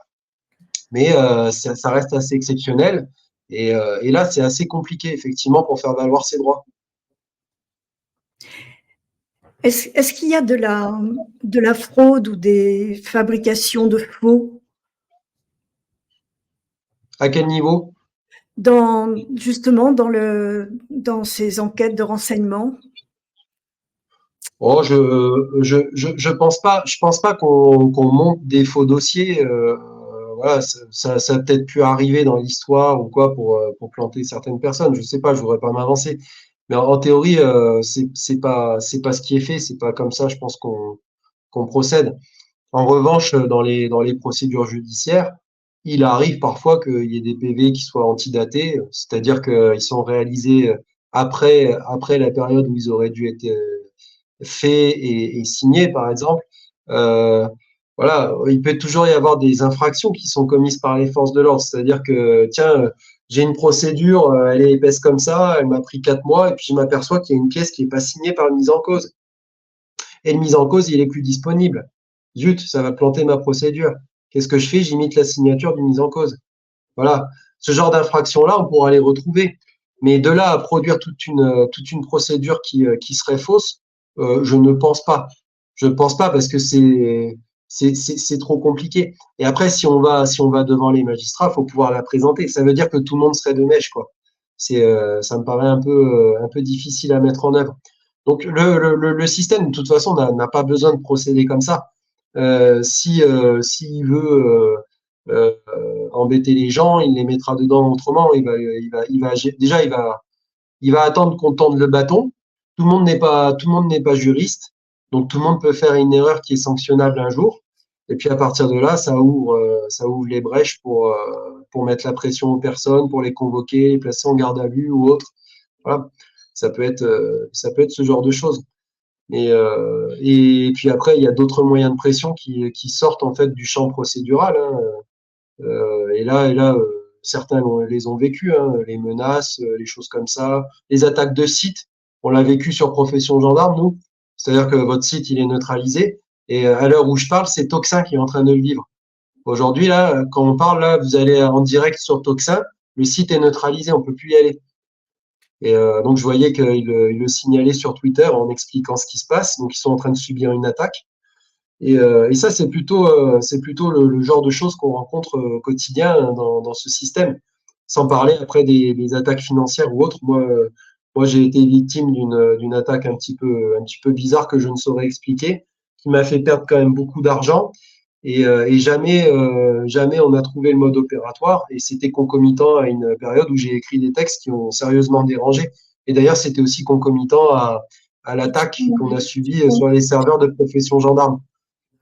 Mais ça reste assez exceptionnel. Et là, c'est assez compliqué, effectivement, pour faire valoir ses droits. Est-ce qu'il y a de la fraude ou des fabrications de faux À quel niveau? justement dans ces enquêtes de renseignement? Oh, je pense pas qu'on monte des faux dossiers. Voilà, ça a peut-être pu arriver dans l'histoire ou quoi pour planter certaines personnes. Je sais pas, je voudrais pas m'avancer. Mais en théorie, c'est pas ce qui est fait. C'est pas comme ça, je pense qu'on procède. En revanche, dans les procédures judiciaires, il arrive parfois qu'il y ait des PV qui soient antidatés, c'est-à-dire qu'ils sont réalisés après la période où ils auraient dû être faits et signés, par exemple. Euh, voilà, il peut toujours y avoir des infractions qui sont commises par les forces de l'ordre, c'est-à-dire que, tiens, j'ai une procédure, elle est épaisse comme ça, elle m'a pris 4 mois, et puis je m'aperçois qu'il y a une pièce qui n'est pas signée par le mise en cause. Et le mise en cause, il est plus disponible. Zut, ça va planter ma procédure. Qu'est-ce que je fais? J'imite la signature du mise en cause. Voilà. Ce genre d'infraction-là, on pourra les retrouver. Mais de là à produire toute une procédure qui serait fausse, je ne pense pas. Je ne pense pas parce que c'est trop compliqué. Et après, si on va devant les magistrats, faut pouvoir la présenter. Ça veut dire que tout le monde serait de mèche, quoi. Ça me paraît un peu difficile à mettre en œuvre. Donc le système, de toute façon, n'a pas besoin de procéder comme ça. S'il veut embêter les gens, il les mettra dedans autrement. Déjà, il va attendre qu'on tende le bâton. Tout le monde n'est pas juriste, donc tout le monde peut faire une erreur qui est sanctionnable un jour. Et puis à partir de là, ça ouvre les brèches pour mettre la pression aux personnes, pour les convoquer, les placer en garde à vue ou autre. Voilà, ça peut être ce genre de choses. Et puis après, il y a d'autres moyens de pression qui sortent en fait du champ procédural. Hein. Certains les ont vécus, hein, les menaces, les choses comme ça, les attaques de sites. On l'a vécu sur Profession Gendarme, nous. C'est-à-dire que votre site, il est neutralisé. Et à l'heure où je parle, c'est Toxin qui est en train de le vivre. Aujourd'hui, là, quand on parle, là, vous allez en direct sur Toxin, le site est neutralisé, on peut plus y aller. Et donc, je voyais qu'il le signalait sur Twitter en expliquant ce qui se passe. Donc, ils sont en train de subir une attaque. Et ça, c'est plutôt le genre de choses qu'on rencontre au quotidien dans ce système. Sans parler après des attaques financières ou autres. Moi j'ai été victime d'une attaque un petit peu bizarre que je ne saurais expliquer, qui m'a fait perdre quand même beaucoup d'argent. Et jamais on a trouvé le mode opératoire. Et c'était concomitant à une période où j'ai écrit des textes qui ont sérieusement dérangé. Et d'ailleurs, c'était aussi concomitant à l'attaque qu'on a subie sur les serveurs de Profession Gendarme.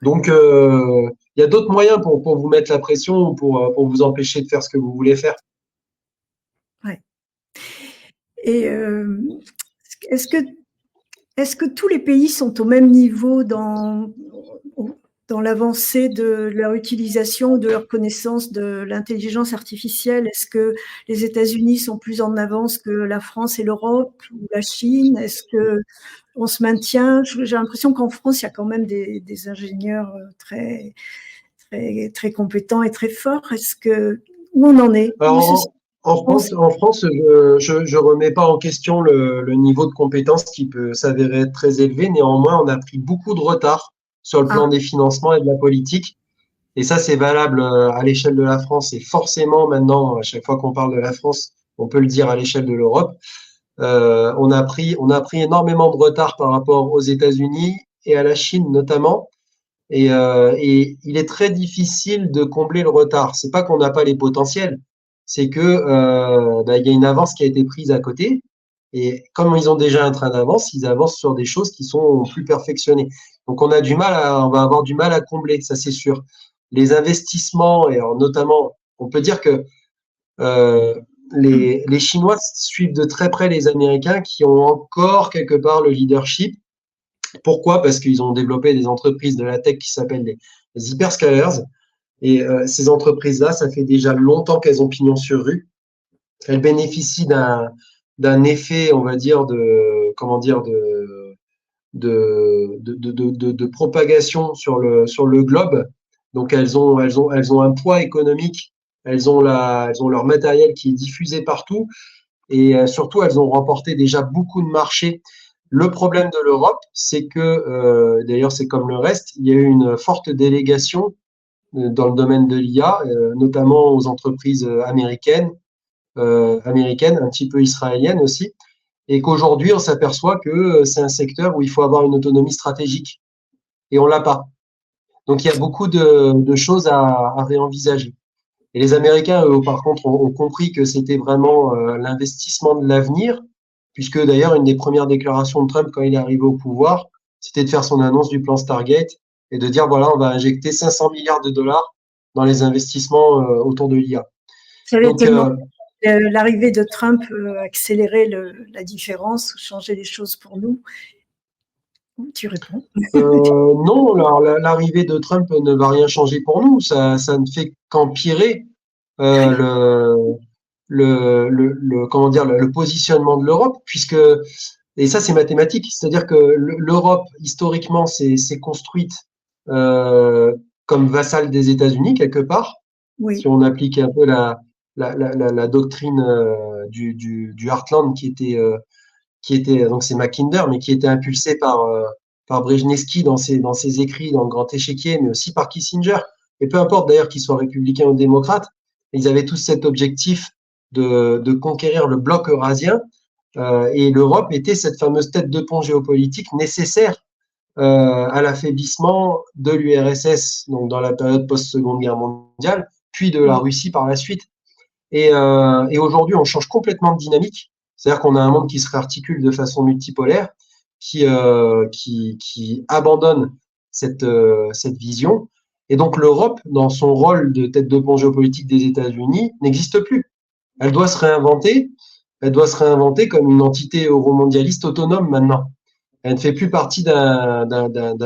Donc, il y a d'autres moyens pour vous mettre la pression ou pour vous empêcher de faire ce que vous voulez faire. Ouais. Et est-ce que, est-ce que tous les pays sont au même niveau dans l'avancée de leur utilisation, de leur connaissance de l'intelligence artificielle? Est-ce que les États-Unis sont plus en avance que la France et l'Europe ou la Chine? Est-ce que on se maintient? J'ai l'impression qu'en France, il y a quand même des ingénieurs très compétents et très forts. Où on en est? Où se Alors, en France, je remets pas en question le niveau de compétence qui peut s'avérer être très élevé. Néanmoins, on a pris beaucoup de retard sur le Ah, plan des financements et de la politique. Et ça, c'est valable à l'échelle de la France et forcément maintenant, à chaque fois qu'on parle de la France, on peut le dire à l'échelle de l'Europe. On a pris énormément de retard par rapport aux États-Unis et à la Chine notamment. Et il est très difficile de combler le retard. C'est pas qu'on n'a pas les potentiels, c'est que il y a une avance qui a été prise à côté. Et comme ils ont déjà un train d'avance, ils avancent sur des choses qui sont plus perfectionnées. Donc on va avoir du mal à combler, ça c'est sûr. Les investissements et alors notamment, on peut dire que euh, les Chinois suivent de très près les Américains qui ont encore quelque part le leadership. Pourquoi? Parce qu'ils ont développé des entreprises de la tech qui s'appellent les hyperscalers. Et ces entreprises-là, ça fait déjà longtemps qu'elles ont pignon sur rue. Elles bénéficient d'un effet, on va dire, de propagation sur le globe. Donc elles ont un poids économique, elles ont leur matériel qui est diffusé partout et surtout elles ont remporté déjà beaucoup de marchés. Le problème de l'Europe, c'est que d'ailleurs c'est comme le reste, il y a eu une forte délégation dans le domaine de l'IA, notamment aux entreprises américaines, un petit peu israéliennes aussi, et qu'aujourd'hui on s'aperçoit que c'est un secteur où il faut avoir une autonomie stratégique et on l'a pas. Donc il y a beaucoup de choses à réenvisager. Et les Américains, eux, par contre, ont compris que c'était vraiment l'investissement de l'avenir, puisque d'ailleurs une des premières déclarations de Trump quand il est arrivé au pouvoir, c'était de faire son annonce du plan Stargate et de dire voilà, on va injecter 500 milliards de dollars dans les investissements autour de l'IA. Ça avait Donc tellement l'arrivée de Trump accélérer la différence ou changer les choses pour nous. Tu réponds. non, l'arrivée de Trump ne va rien changer pour nous. Ça ne fait qu'empirer comment dire, le positionnement de l'Europe, puisque, et ça c'est mathématique, c'est-à-dire que l'Europe, historiquement, s'est construite comme vassale des États-Unis, quelque part, Oui. si on applique un peu la doctrine du Heartland qui était donc c'est Mackinder, mais qui était impulsé par Brzezinski dans ses écrits dans le Grand Échiquier, mais aussi par Kissinger. Et peu importe d'ailleurs qu'ils soient républicains ou démocrates, ils avaient tous cet objectif de conquérir le bloc eurasien. Et l'Europe était cette fameuse tête de pont géopolitique nécessaire à l'affaiblissement de l'URSS, donc dans la période post-Seconde Guerre mondiale, puis de la Russie par la suite. Et aujourd'hui, on change complètement de dynamique. C'est-à-dire qu'on a un monde qui se réarticule de façon multipolaire, qui abandonne cette vision. Et donc l'Europe, dans son rôle de tête de pont géopolitique des États-Unis, n'existe plus. Elle doit se réinventer. Elle doit se réinventer comme une entité euromondialiste autonome maintenant. Elle ne fait plus partie d'un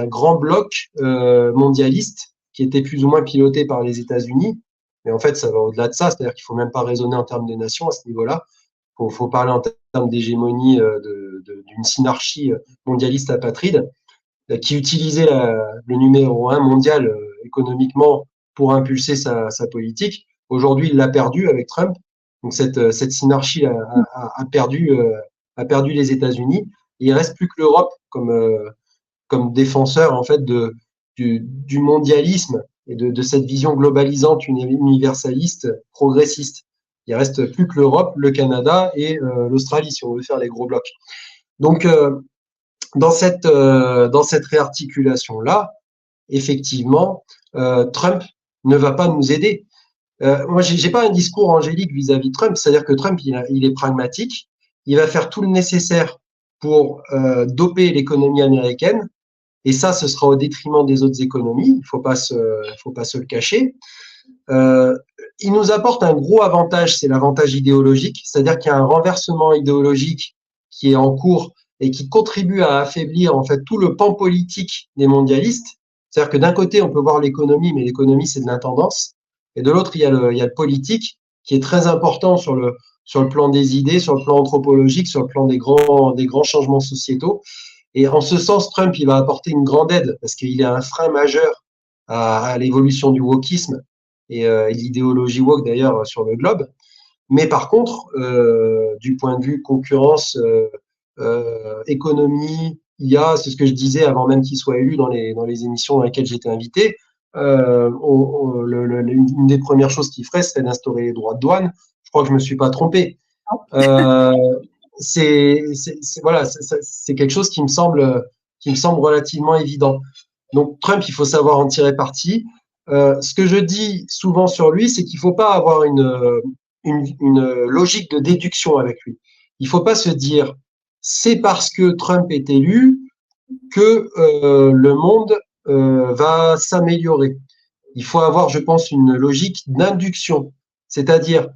grand bloc mondialiste qui était plus ou moins piloté par les États-Unis. Mais en fait, ça va au-delà de ça. C'est-à-dire qu'il ne faut même pas raisonner en termes de nations à ce niveau-là. Il faut parler en termes d'hégémonie d'une synarchie mondialiste apatride qui utilisait le numéro 1 mondial économiquement pour impulser sa politique. Aujourd'hui, il l'a perdu avec Trump. Donc cette synarchie a perdu les États-Unis. Il ne reste plus que l'Europe comme défenseur en fait du mondialisme et de cette vision globalisante, universaliste, progressiste. Il ne reste plus que l'Europe, le Canada et l'Australie, si on veut faire les gros blocs. Donc, dans cette réarticulation-là, effectivement, Trump ne va pas nous aider. Moi, j'ai pas un discours angélique vis-à-vis de Trump, c'est-à-dire que Trump, il est pragmatique, il va faire tout le nécessaire pour doper l'économie américaine, et ça, ce sera au détriment des autres économies, il faut pas se le cacher. Il nous apporte un gros avantage, c'est l'avantage idéologique, c'est-à-dire qu'il y a un renversement idéologique qui est en cours et qui contribue à affaiblir en fait tout le pan politique des mondialistes. C'est-à-dire que d'un côté, on peut voir l'économie, mais l'économie, c'est de l'intendance. Et de l'autre, il y a le politique qui est très important sur le plan des idées, sur le plan anthropologique, sur le plan des grands changements sociétaux. Et en ce sens, Trump, il va apporter une grande aide parce qu'il est un frein majeur à l'évolution du wokisme et l'idéologie woke d'ailleurs sur le globe. Mais par contre, du point de vue concurrence, économie, IA, c'est ce que je disais avant même qu'il soit élu dans les émissions dans lesquelles j'étais invité. Une des premières choses qu'il ferait, serait d'instaurer les droits de douane. Je crois que je me suis pas trompé. C'est quelque chose qui me semble relativement évident. Donc Trump, il faut savoir en tirer parti. Ce que je dis souvent sur lui, c'est qu'il ne faut pas avoir une logique de déduction avec lui. Il ne faut pas se dire c'est parce que Trump est élu que le monde va s'améliorer. Il faut avoir, je pense, une logique d'induction, c'est-à-dire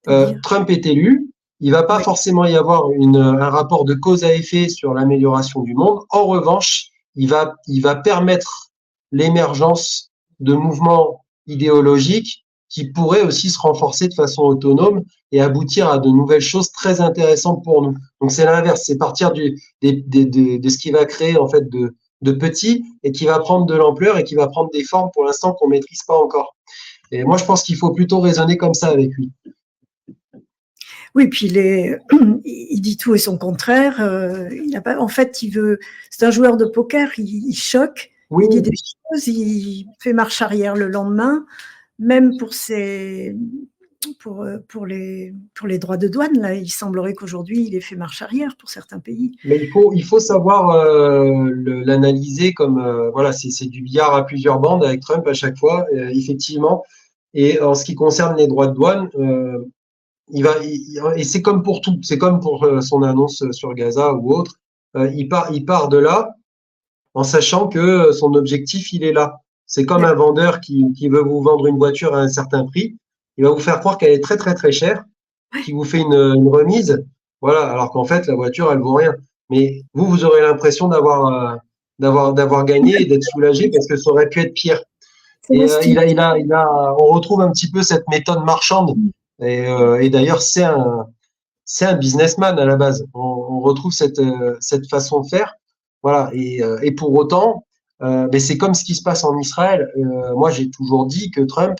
C'est-à-dire? Trump est élu, il va pas Oui, forcément y avoir un rapport de cause à effet sur l'amélioration du monde. En revanche, il va permettre l'émergence de mouvements idéologiques qui pourraient aussi se renforcer de façon autonome et aboutir à de nouvelles choses très intéressantes pour nous. Donc c'est l'inverse, c'est partir de ce qui va créer en fait de petit et qui va prendre de l'ampleur et qui va prendre des formes pour l'instant qu'on maîtrise pas encore. Et moi, je pense qu'il faut plutôt raisonner comme ça avec lui. oui, puis il dit tout et son contraire. Il a pas, en fait, c'est un joueur de poker, il choque, Oui, il dit des choses, il fait marche arrière le lendemain, même pour les droits de douane. Là, il semblerait qu'aujourd'hui, il ait fait marche arrière pour certains pays. mais il faut savoir l'analyser comme voilà, c'est du billard à plusieurs bandes avec Trump à chaque fois, effectivement. Et en ce qui concerne les droits de douane, et c'est comme pour tout, c'est comme pour son annonce sur Gaza ou autre, il part de là en sachant que son objectif, il est là. C'est comme un vendeur qui veut vous vendre une voiture à un certain prix, il va vous faire croire qu'elle est très très très chère, qui vous fait une remise, voilà, alors qu'en fait la voiture elle vaut rien. Mais vous aurez l'impression d'avoir gagné et d'être soulagé parce que ça aurait pu être pire. C'est Et l'hostilité. on retrouve un petit peu cette méthode marchande. Et d'ailleurs c'est un businessman à la base. On retrouve cette façon de faire. Voilà. Et pour autant, mais c'est comme ce qui se passe en Israël. Moi, j'ai toujours dit que Trump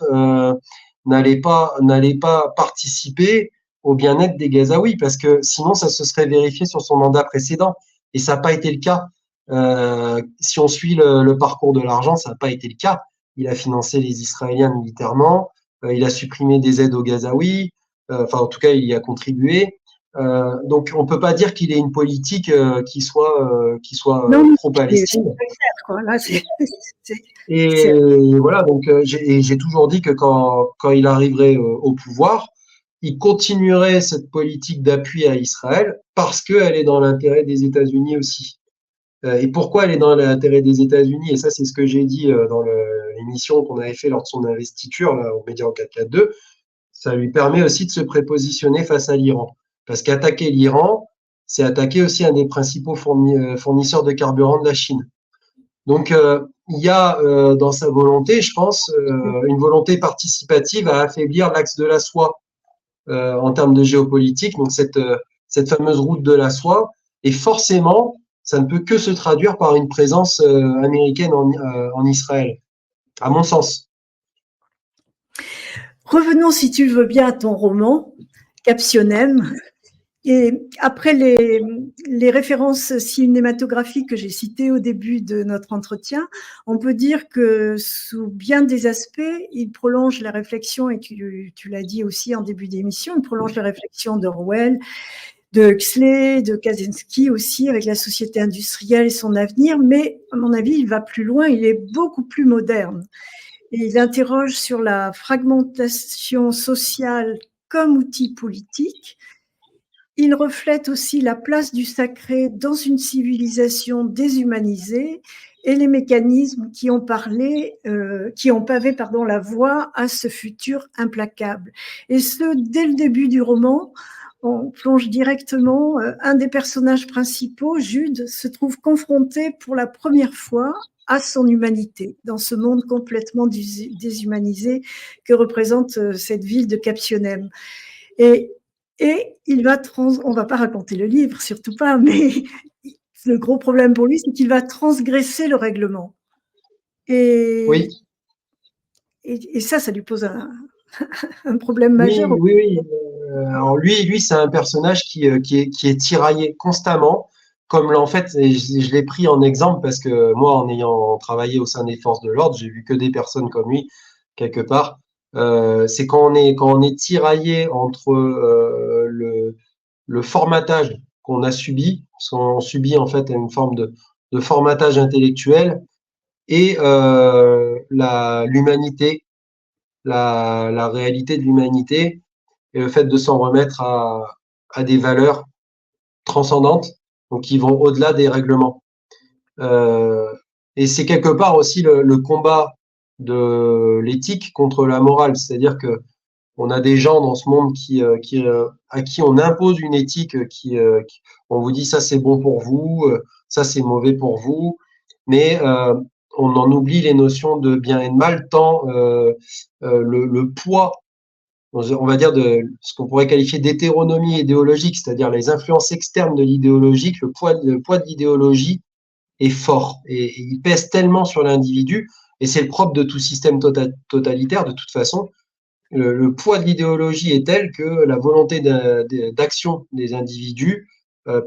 n'allait pas participer au bien-être des Gazaouis parce que sinon, ça se serait vérifié sur son mandat précédent. Et ça n'a pas été le cas. Si on suit le parcours de l'argent, ça n'a pas été le cas. Il a financé les Israéliens militairement. Il a supprimé des aides aux Gazaouis. Enfin, en tout cas, il y a contribué. Donc, on peut pas dire qu'il ait une politique qui soit Non, c'est pro-Palestine. très clair, quoi. Là, c'est- Et c'est- voilà, donc j'ai toujours dit que quand il arriverait au pouvoir, il continuerait cette politique d'appui à Israël parce qu'elle est dans l'intérêt des États-Unis aussi. Et pourquoi elle est dans l'intérêt des États-Unis? Et ça, c'est ce que j'ai dit dans l'émission qu'on avait fait lors de son investiture là, au Média en 442. Ça lui permet aussi de se prépositionner face à l'Iran. Parce qu'attaquer l'Iran, c'est attaquer aussi un des principaux fournisseurs de carburant de la Chine. Donc, il y a dans sa volonté, je pense, une volonté participative à affaiblir l'axe de la soie en termes de géopolitique, donc cette fameuse route de la soie. Et forcément, ça ne peut que se traduire par une présence américaine en Israël, à mon sens. Revenons, si tu le veux bien, à ton roman, Captionnem. Et après les références cinématographiques que j'ai citées au début de notre entretien, on peut dire que sous bien des aspects, il prolonge la réflexion, et tu l'as dit aussi en début d'émission, il prolonge la réflexion d'Orwell, de Huxley, de Kaczynski aussi, avec la société industrielle et son avenir, mais à mon avis, il va plus loin, il est beaucoup plus moderne. Et il interroge sur la fragmentation sociale comme outil politique. Il reflète aussi la place du sacré dans une civilisation déshumanisée et les mécanismes qui ont pavé la voie à ce futur implacable. Et ce, dès le début du roman, on plonge directement. Un des personnages principaux, Jude, se trouve confronté pour la première fois à son humanité, dans ce monde complètement déshumanisé que représente cette ville de Captionnem. Et, et on va pas raconter le livre, surtout pas, mais le gros problème pour lui, c'est qu'il va transgresser le règlement. Oui, Et, et ça lui pose un problème majeur. oui, oui, oui. Alors lui, c'est un personnage qui est tiraillé constamment, comme en fait, et je l'ai pris en exemple parce que moi, en ayant travaillé au sein des forces de l'ordre, j'ai vu que des personnes comme lui quelque part. C'est quand on est tiraillé entre le formatage qu'on a subi, parce qu'on subit en fait une forme de formatage intellectuel et l'humanité, la réalité de l'humanité et le fait de s'en remettre à des valeurs transcendantes, donc qui vont au-delà des règlements. Euh, et c'est quelque part aussi le combat de l'éthique contre la morale, c'est-à-dire que On a des gens dans ce monde à qui on impose une éthique on vous dit ça c'est bon pour vous, ça c'est mauvais pour vous, mais on en oublie les notions de bien et de mal, tant le poids, on va dire, de ce qu'on pourrait qualifier d'hétéronomie idéologique, c'est-à-dire les influences externes de l'idéologique, le poids de l'idéologie est fort et il pèse tellement sur l'individu, et c'est le propre de tout système totalitaire de toute façon. Le poids de l'idéologie est tel que la volonté d'action des individus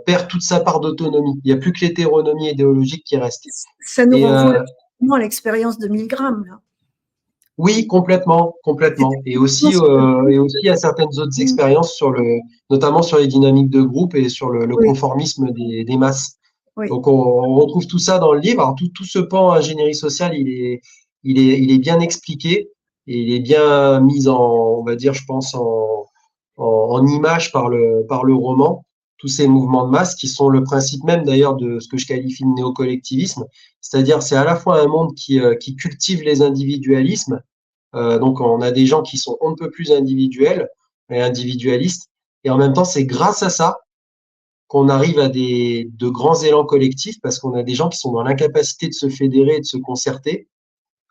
perd toute sa part d'autonomie. Il n'y a plus que l'hétéronomie idéologique qui reste. Ça nous Et renvoie à l'expérience de Milgram, là. oui, complètement, complètement. Et aussi à certaines autres expériences notamment sur les dynamiques de groupe et sur le Oui, conformisme des masses. oui. Donc on retrouve tout ça dans le livre. Alors tout ce pan ingénierie sociale, il est bien expliqué et il est bien mis on va dire, je pense, en image par le roman. Tous ces mouvements de masse qui sont le principe même d'ailleurs de ce que je qualifie de néocollectivisme. C'est-à-dire, c'est à la fois un monde qui cultive les individualismes. Donc on a des gens qui sont on ne peut plus individuels et individualistes. Et en même temps, c'est grâce à ça qu'on arrive à de grands élans collectifs, parce qu'on a des gens qui sont dans l'incapacité de se fédérer et de se concerter.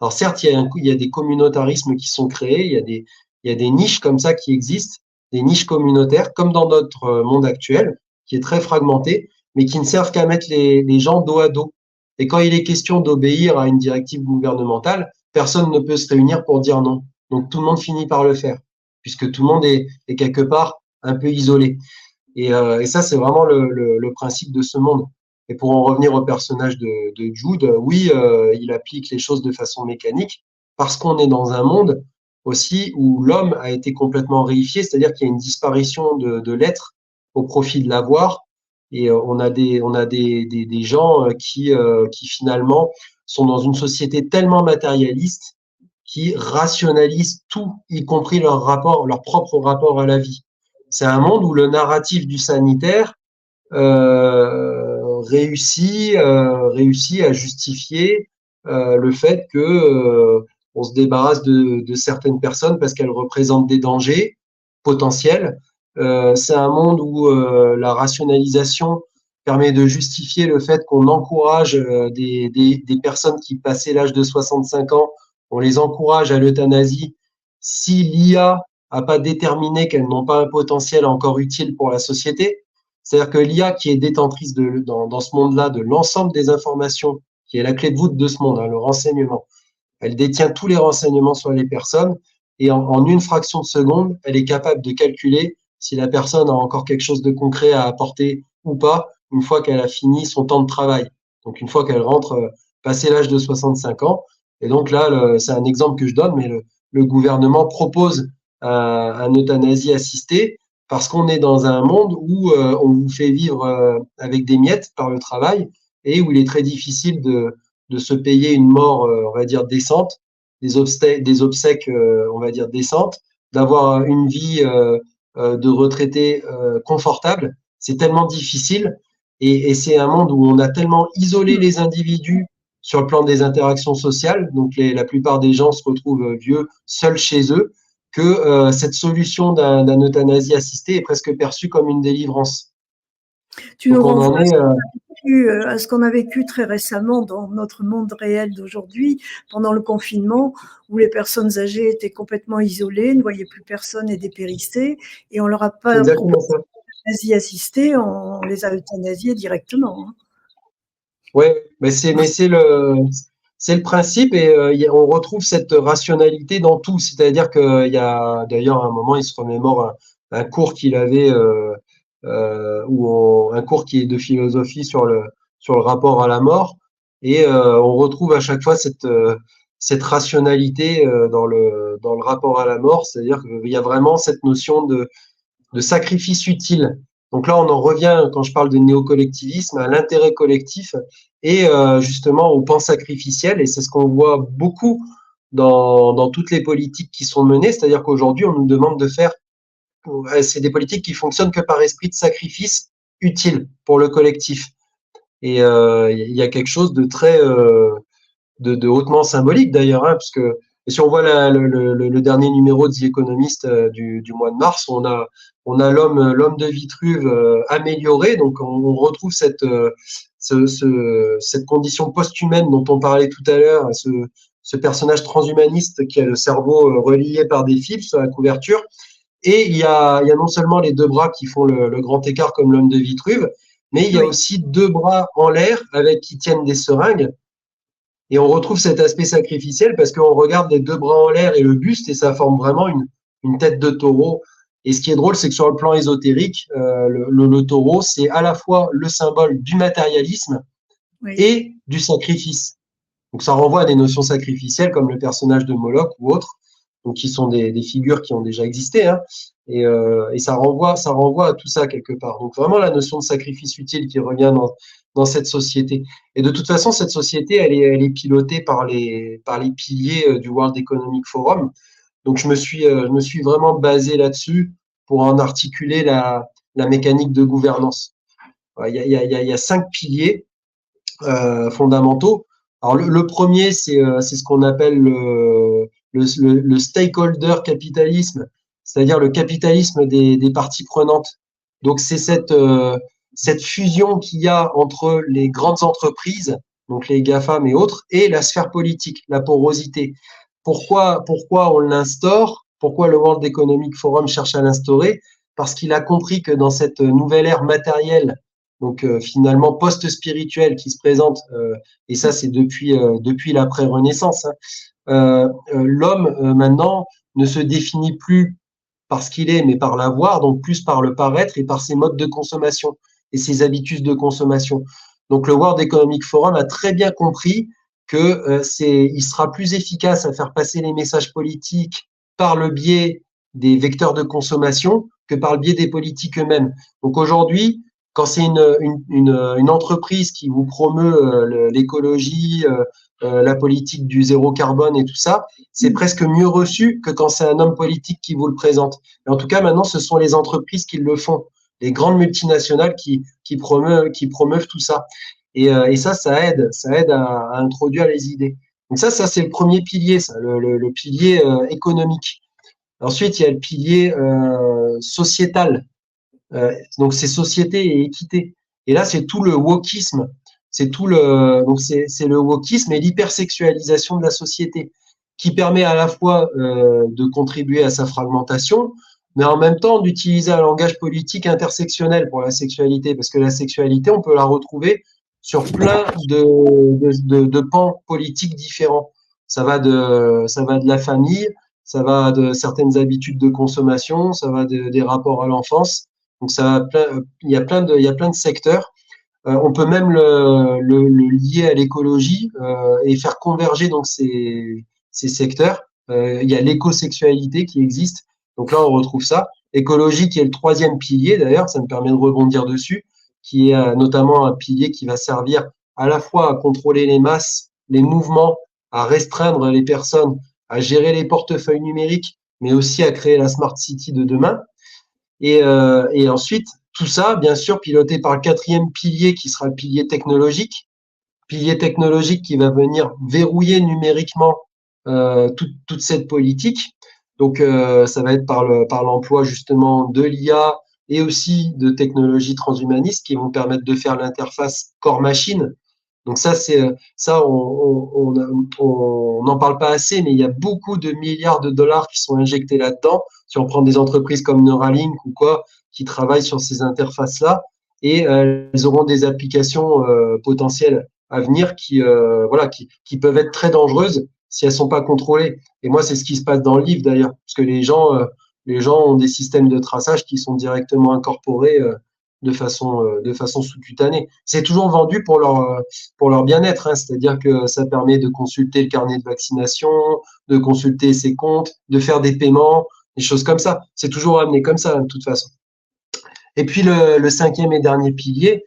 Alors certes, il y a des communautarismes qui sont créés, il y a des niches comme ça qui existent, des niches communautaires, comme dans notre monde actuel, qui est très fragmenté, mais qui ne servent qu'à mettre les gens dos à dos. Et quand il est question d'obéir à une directive gouvernementale, personne ne peut se réunir pour dire non. Donc tout le monde finit par le faire, puisque tout le monde est quelque part un peu isolé. Et ça, c'est vraiment le principe de ce monde. Et pour en revenir au personnage de Jude, oui, il applique les choses de façon mécanique, parce qu'on est dans un monde aussi où l'homme a été complètement réifié, c'est-à-dire qu'il y a une disparition de l'être au profit de l'avoir. Et on a des gens qui finalement sont dans une société tellement matérialiste qui rationalisent tout, y compris leur propre rapport à la vie. C'est un monde où le narratif du sanitaire réussit à justifier le fait que on se débarrasse de certaines personnes parce qu'elles représentent des dangers potentiels. C'est un monde où la rationalisation permet de justifier le fait qu'on encourage des personnes qui, passé l'âge de 65 ans, on les encourage à l'euthanasie si l'IA n'a pas déterminé qu'elles n'ont pas un potentiel encore utile pour la société. C'est-à-dire que l'IA, qui est détentrice dans ce monde-là de l'ensemble des informations, qui est la clé de voûte de ce monde, hein, le renseignement, elle détient tous les renseignements sur les personnes, et en une fraction de seconde, elle est capable de calculer si la personne a encore quelque chose de concret à apporter ou pas, une fois qu'elle a fini son temps de travail. Donc une fois qu'elle rentre, passé l'âge de 65 ans. Et donc là, c'est un exemple que je donne, mais le gouvernement propose un euthanasie assistée, parce qu'on est dans un monde où on vous fait vivre avec des miettes par le travail, et où il est très difficile de se payer une mort, on va dire, décente, des obsèques, on va dire, décentes, d'avoir une vie de retraité confortable. C'est tellement difficile, et c'est un monde où on a tellement isolé les individus sur le plan des interactions sociales, donc la plupart des gens se retrouvent vieux, seuls chez eux, que cette solution d'un euthanasie assistée est presque perçue comme une délivrance. Tu nous Donc on en renvoies est à ce qu'on a vécu très récemment dans notre monde réel d'aujourd'hui, pendant le confinement, où les personnes âgées étaient complètement isolées, ne voyaient plus personne et dépérissaient, et on leur a c'est pas exactement proposé ça. d'euthanasie assistée, on les a euthanasiés directement. Hein. Ouais, mais c'est le principe, et on retrouve cette rationalité dans tout. C'est-à-dire qu'il y a d'ailleurs à un moment, il se remémore un cours qu'il avait un cours qui est de philosophie sur le rapport à la mort, et on retrouve à chaque fois cette rationalité dans le rapport à la mort. C'est-à-dire qu'il y a vraiment cette notion de sacrifice utile. Donc là, on en revient, quand je parle de néocollectivisme, à l'intérêt collectif et justement au pan sacrificiel. Et c'est ce qu'on voit beaucoup dans toutes les politiques qui sont menées. C'est-à-dire qu'aujourd'hui, on nous demande de faire, c'est des politiques qui fonctionnent que par esprit de sacrifice utile pour le collectif. Et il y a quelque chose de très, de hautement symbolique d'ailleurs, hein, parce que Et si on voit le dernier numéro de The Economist du mois de mars, on a l'homme de Vitruve amélioré. Donc on retrouve cette condition post-humaine dont on parlait tout à l'heure, ce personnage transhumaniste qui a le cerveau relié par des fils sur la couverture. Et il y a non seulement les deux bras qui font le grand écart comme l'homme de Vitruve, mais il y a Oui, aussi deux bras en l'air avec qui tiennent des seringues. Et on retrouve cet aspect sacrificiel parce qu'on regarde les deux bras en l'air et le buste et ça forme vraiment une tête de taureau. Et ce qui est drôle, c'est que sur le plan ésotérique, le taureau, c'est à la fois le symbole du matérialisme oui. et du sacrifice. Donc ça renvoie à des notions sacrificielles comme le personnage de Moloch ou autres, donc qui sont des figures qui ont déjà existé, hein, et ça renvoie à tout ça quelque part. Donc vraiment la notion de sacrifice utile qui revient dans cette société. Et de toute façon, cette société, elle est pilotée par les piliers du World Economic Forum. Donc je me suis vraiment basé là-dessus pour en articuler la mécanique de gouvernance. Il y a 5 piliers fondamentaux. Alors le premier, c'est ce qu'on appelle le stakeholder capitalisme, c'est-à-dire le capitalisme des parties prenantes. Donc c'est cette fusion qu'il y a entre les grandes entreprises, donc les GAFAM et autres, et la sphère politique, la porosité. Pourquoi on l'instaure? Pourquoi le World Economic Forum cherche à l'instaurer? Parce qu'il a compris que dans cette nouvelle ère matérielle, donc finalement post-spirituelle qui se présente, et ça c'est depuis l'après-Renaissance, hein, l'homme maintenant ne se définit plus par ce qu'il est, mais par l'avoir, donc plus par le paraître et par ses modes de consommation et ses habitudes de consommation. Donc le World Economic Forum a très bien compris que il sera plus efficace à faire passer les messages politiques par le biais des vecteurs de consommation que par le biais des politiques eux-mêmes. Donc aujourd'hui, quand c'est une entreprise qui vous promeut l'écologie, la politique du zéro carbone et tout ça, c'est presque mieux reçu que quand c'est un homme politique qui vous le présente. Et en tout cas, maintenant, ce sont les entreprises qui le font, les grandes multinationales qui promeuvent tout ça. Et ça aide à introduire les idées. Donc ça c'est le premier pilier, ça, le pilier économique. Ensuite, il y a le pilier sociétal. Donc c'est société et équité. Et là, c'est tout le wokisme. Donc c'est le wokisme et l'hypersexualisation de la société qui permet à la fois de contribuer à sa fragmentation, mais en même temps d'utiliser un langage politique intersectionnel pour la sexualité, parce que la sexualité, on peut la retrouver sur plein de pans politiques différents. Ça va de la famille, ça va de certaines habitudes de consommation, ça va des rapports à l'enfance. Donc il y a plein de secteurs. On peut même le lier à l'écologie et faire converger donc ces secteurs. Il y a l'écosexualité qui existe. Donc là, on retrouve ça. Écologie qui est le troisième pilier d'ailleurs, ça me permet de rebondir dessus, qui est notamment un pilier qui va servir à la fois à contrôler les masses, les mouvements, à restreindre les personnes, à gérer les portefeuilles numériques, mais aussi à créer la smart city de demain. Et ensuite, tout ça, bien sûr, piloté par le quatrième pilier qui sera le pilier technologique qui va venir verrouiller numériquement toute cette politique. Donc, ça va être par l'emploi justement de l'IA et aussi de technologies transhumanistes qui vont permettre de faire l'interface corps-machine. Donc on n'en parle pas assez, mais il y a beaucoup de milliards de dollars qui sont injectés là-dedans. Si on prend des entreprises comme Neuralink ou quoi, qui travaillent sur ces interfaces-là, et elles auront des applications potentielles à venir qui peuvent être très dangereuses si elles sont pas contrôlées. Et moi, c'est ce qui se passe dans le livre d'ailleurs, parce que les gens ont des systèmes de traçage qui sont directement incorporés de façon sous-cutanée. C'est toujours vendu pour leur bien-être, hein, c'est-à-dire que ça permet de consulter le carnet de vaccination, de consulter ses comptes, de faire des paiements, des choses comme ça. C'est toujours amené comme ça, hein, de toute façon. Et puis le cinquième et dernier pilier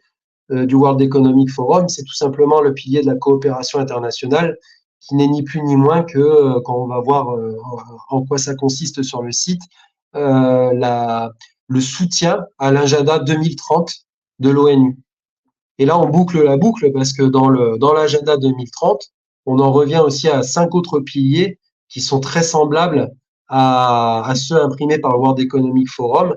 du World Economic Forum, c'est tout simplement le pilier de la coopération internationale, qui n'est ni plus ni moins que, quand on va voir en quoi ça consiste sur le site, le soutien à l'agenda 2030 de l'ONU. Et là, on boucle la boucle parce que dans l'agenda 2030, on en revient aussi à 5 autres piliers qui sont très semblables à ceux imprimés par le World Economic Forum,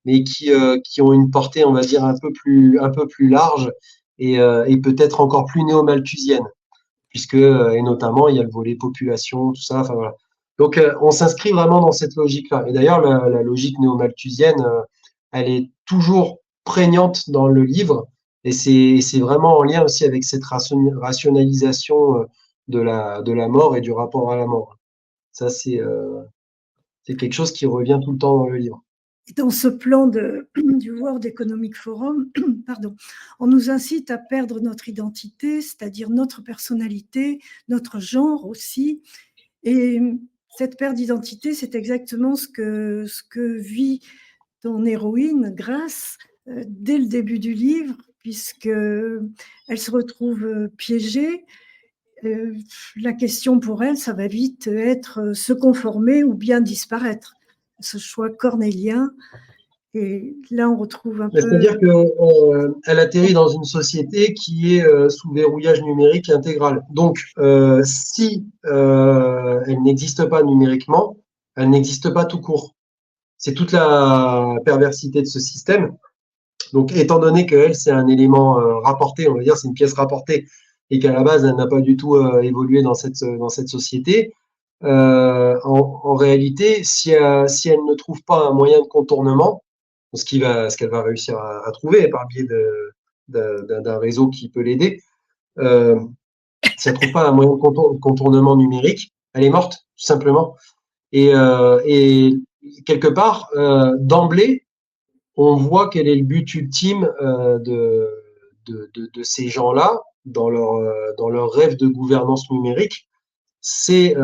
mais qui ont une portée, on va dire, un peu plus large et peut-être encore plus néo-malthusienne, puisque, et notamment, il y a le volet population, tout ça. Enfin, voilà. Donc, on s'inscrit vraiment dans cette logique-là. Et d'ailleurs, la logique néo-malthusienne, elle est toujours prégnante dans le livre, et c'est vraiment en lien aussi avec cette rationalisation de la mort et du rapport à la mort. Ça, c'est quelque chose qui revient tout le temps dans le livre. Dans ce plan du World Economic Forum, pardon, on nous incite à perdre notre identité, c'est-à-dire notre personnalité, notre genre aussi. Et cette perte d'identité, c'est exactement ce que vit ton héroïne, Grace, dès le début du livre, puisqu'elle se retrouve piégée. La question pour elle, ça va vite être se conformer ou bien disparaître. Ce choix cornélien. Et là, on retrouve un peu. C'est-à-dire qu'elle atterrit dans une société qui est sous verrouillage numérique intégral. Donc, si elle n'existe pas numériquement, elle n'existe pas tout court. C'est toute la perversité de ce système. Donc, étant donné qu'elle, c'est un élément rapporté, on va dire, c'est une pièce rapportée, et qu'à la base, elle n'a pas du tout évolué dans cette société, en réalité, si elle ne trouve pas un moyen de contournement, ce qu'elle va réussir à trouver par le biais d'un réseau qui peut l'aider, si elle ne trouve pas un moyen de contournement numérique, elle est morte, tout simplement. Et quelque part, d'emblée, on voit quel est le but ultime de ces gens-là dans leur rêve de gouvernance numérique, c'est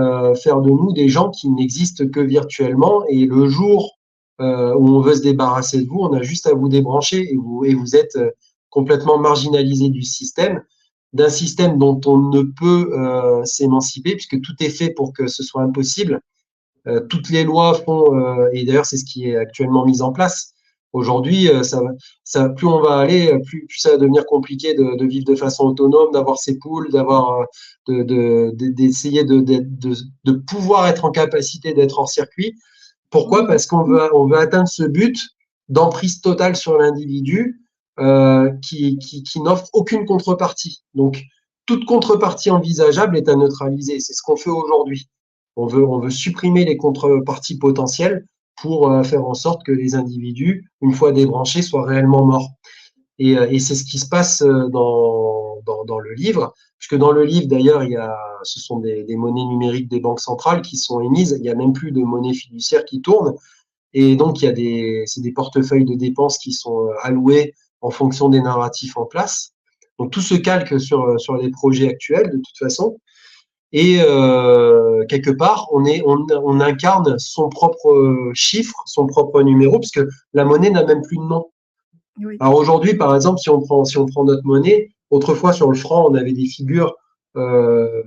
faire de nous des gens qui n'existent que virtuellement, et le jour où on veut se débarrasser de vous, on a juste à vous débrancher et vous êtes complètement marginalisé du système, d'un système dont on ne peut s'émanciper puisque tout est fait pour que ce soit impossible. Toutes les lois font, et d'ailleurs c'est ce qui est actuellement mis en place. Aujourd'hui, plus on va aller, plus ça va devenir compliqué de vivre de façon autonome, d'avoir ses poules, d'essayer de pouvoir être en capacité d'être hors circuit. Pourquoi? Parce on veut atteindre ce but d'emprise totale sur l'individu qui n'offre aucune contrepartie. Donc, toute contrepartie envisageable est à neutraliser. C'est ce qu'on fait aujourd'hui. On veut supprimer les contreparties potentielles pour faire en sorte que les individus, une fois débranchés, soient réellement morts. Et c'est ce qui se passe dans le livre, puisque dans le livre, d'ailleurs, ce sont des monnaies numériques des banques centrales qui sont émises. Il n'y a même plus de monnaie fiduciaire qui tourne. Et donc, c'est des portefeuilles de dépenses qui sont alloués en fonction des narratifs en place. Donc, tout se calque sur les projets actuels, de toute façon. Et quelque part, on incarne son propre chiffre, son propre numéro, puisque la monnaie n'a même plus de nom. Oui. Alors aujourd'hui, par exemple, si on prend notre monnaie, autrefois sur le franc, on avait des figures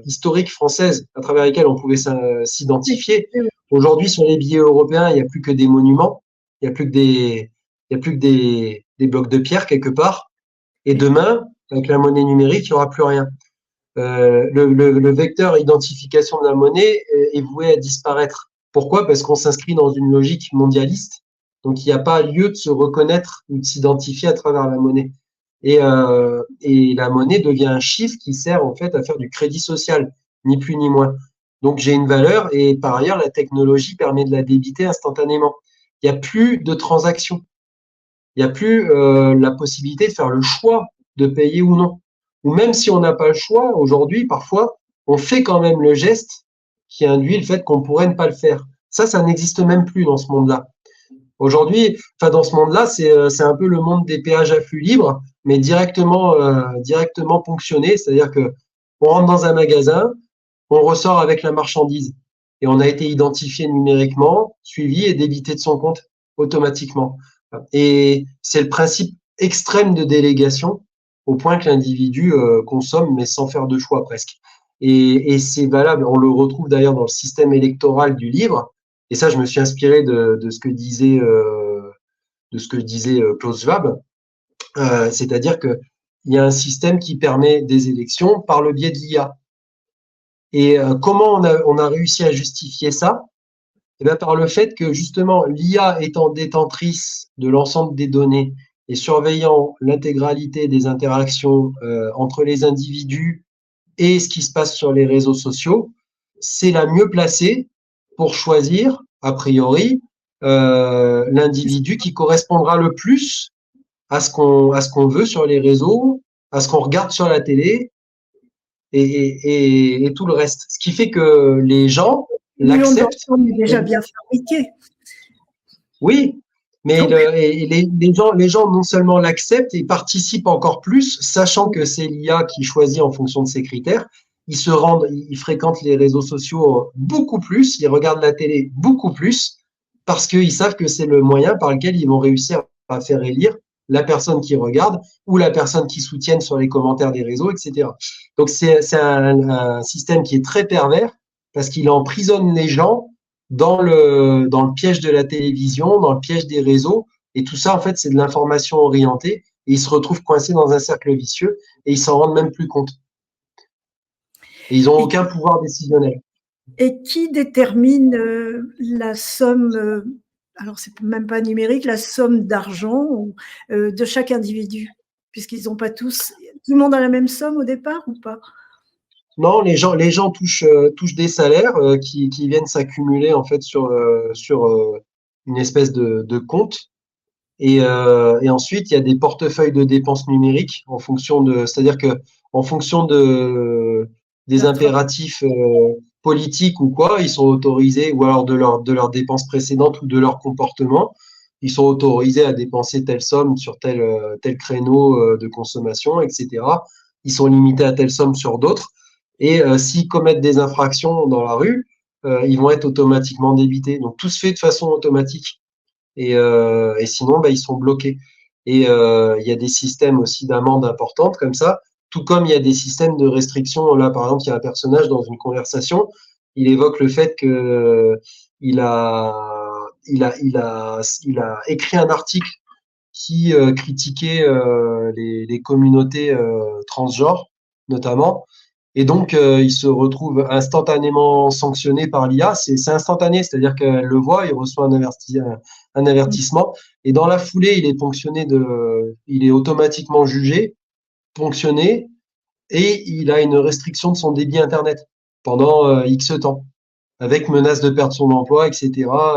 historiques françaises à travers lesquelles on pouvait s'identifier. Aujourd'hui, sur les billets européens, il n'y a plus que des monuments, il n'y a plus que des blocs de pierre quelque part. Et demain, avec la monnaie numérique, il n'y aura plus rien. Le vecteur identification de la monnaie est voué à disparaître. Pourquoi? Parce qu'on s'inscrit dans une logique mondialiste. Donc, il n'y a pas lieu de se reconnaître ou de s'identifier à travers la monnaie. Et la monnaie devient un chiffre qui sert en fait à faire du crédit social, ni plus ni moins. Donc, j'ai une valeur et par ailleurs, la technologie permet de la débiter instantanément. Il n'y a plus de transactions. Il n'y a plus la possibilité de faire le choix de payer ou non. Ou même si on n'a pas le choix, aujourd'hui, parfois, on fait quand même le geste qui induit le fait qu'on pourrait ne pas le faire. Ça n'existe même plus dans ce monde-là. Aujourd'hui, enfin dans ce monde-là, c'est un peu le monde des péages à flux libre, mais directement ponctionné, c'est-à-dire que on rentre dans un magasin, on ressort avec la marchandise et on a été identifié numériquement, suivi et débité de son compte automatiquement. Et c'est le principe extrême de délégation au point que l'individu consomme mais sans faire de choix presque. Et c'est valable, on le retrouve d'ailleurs dans le système électoral du livre. Et ça, je me suis inspiré de ce que disait Klaus Schwab, c'est-à-dire qu'il y a un système qui permet des élections par le biais de l'IA. Et comment on a réussi à justifier ça? Eh bien, par le fait que justement, l'IA étant détentrice de l'ensemble des données et surveillant l'intégralité des interactions entre les individus et ce qui se passe sur les réseaux sociaux, c'est la mieux placée pour choisir, a priori, l'individu qui correspondra le plus à ce qu'on veut sur les réseaux, à ce qu'on regarde sur la télé et tout le reste. Ce qui fait que les gens Million l'acceptent. d'enfants est déjà bien fabriqué. Oui, mais Donc, les gens non seulement l'acceptent et participent encore plus, sachant que c'est l'IA qui choisit en fonction de ces critères. Ils se rendent, ils fréquentent les réseaux sociaux beaucoup plus, ils regardent la télé beaucoup plus, parce qu'ils savent que c'est le moyen par lequel ils vont réussir à faire élire la personne qui regarde ou la personne qui soutiennent sur les commentaires des réseaux, etc. Donc c'est un système qui est très pervers parce qu'il emprisonne les gens dans le piège de la télévision, dans le piège des réseaux. Et tout ça, en fait, c'est de l'information orientée. Et ils se retrouvent coincés dans un cercle vicieux et ils s'en rendent même plus compte. Et ils n'ont et, aucun pouvoir décisionnel. et qui détermine la somme, alors c'est même pas numérique, la somme d'argent de chaque individu, puisqu'ils n'ont pas tous, tout le monde a la même somme au départ ou pas? Non, les gens touchent, touchent des salaires qui viennent s'accumuler en fait sur une espèce de compte. Et ensuite, il y a des portefeuilles de dépenses numériques en fonction de, c'est-à-dire que en fonction des Leur travail. impératifs politiques ou quoi, ils sont autorisés, ou alors de leurs dépenses précédentes ou de leur comportement, ils sont autorisés à dépenser telle somme sur tel créneau de consommation, etc. Ils sont limités à telle somme sur d'autres. Et s'ils commettent des infractions dans la rue, ils vont être automatiquement débités. Donc tout se fait de façon automatique et sinon, bah, ils sont bloqués. Et il y a des systèmes aussi d'amendes importantes comme ça, tout comme il y a des systèmes de restriction. Là, par exemple, il y a un personnage dans une conversation, il évoque le fait que il a écrit un article qui critiquait les communautés transgenres, notamment. Et donc, il se retrouve instantanément sanctionné par l'IA. C'est instantané, c'est-à-dire qu'elle le voit, il reçoit un avertissement. Et dans la foulée, il est automatiquement jugé, ponctionné, et il a une restriction de son débit Internet pendant X temps, avec menace de perdre son emploi, etc.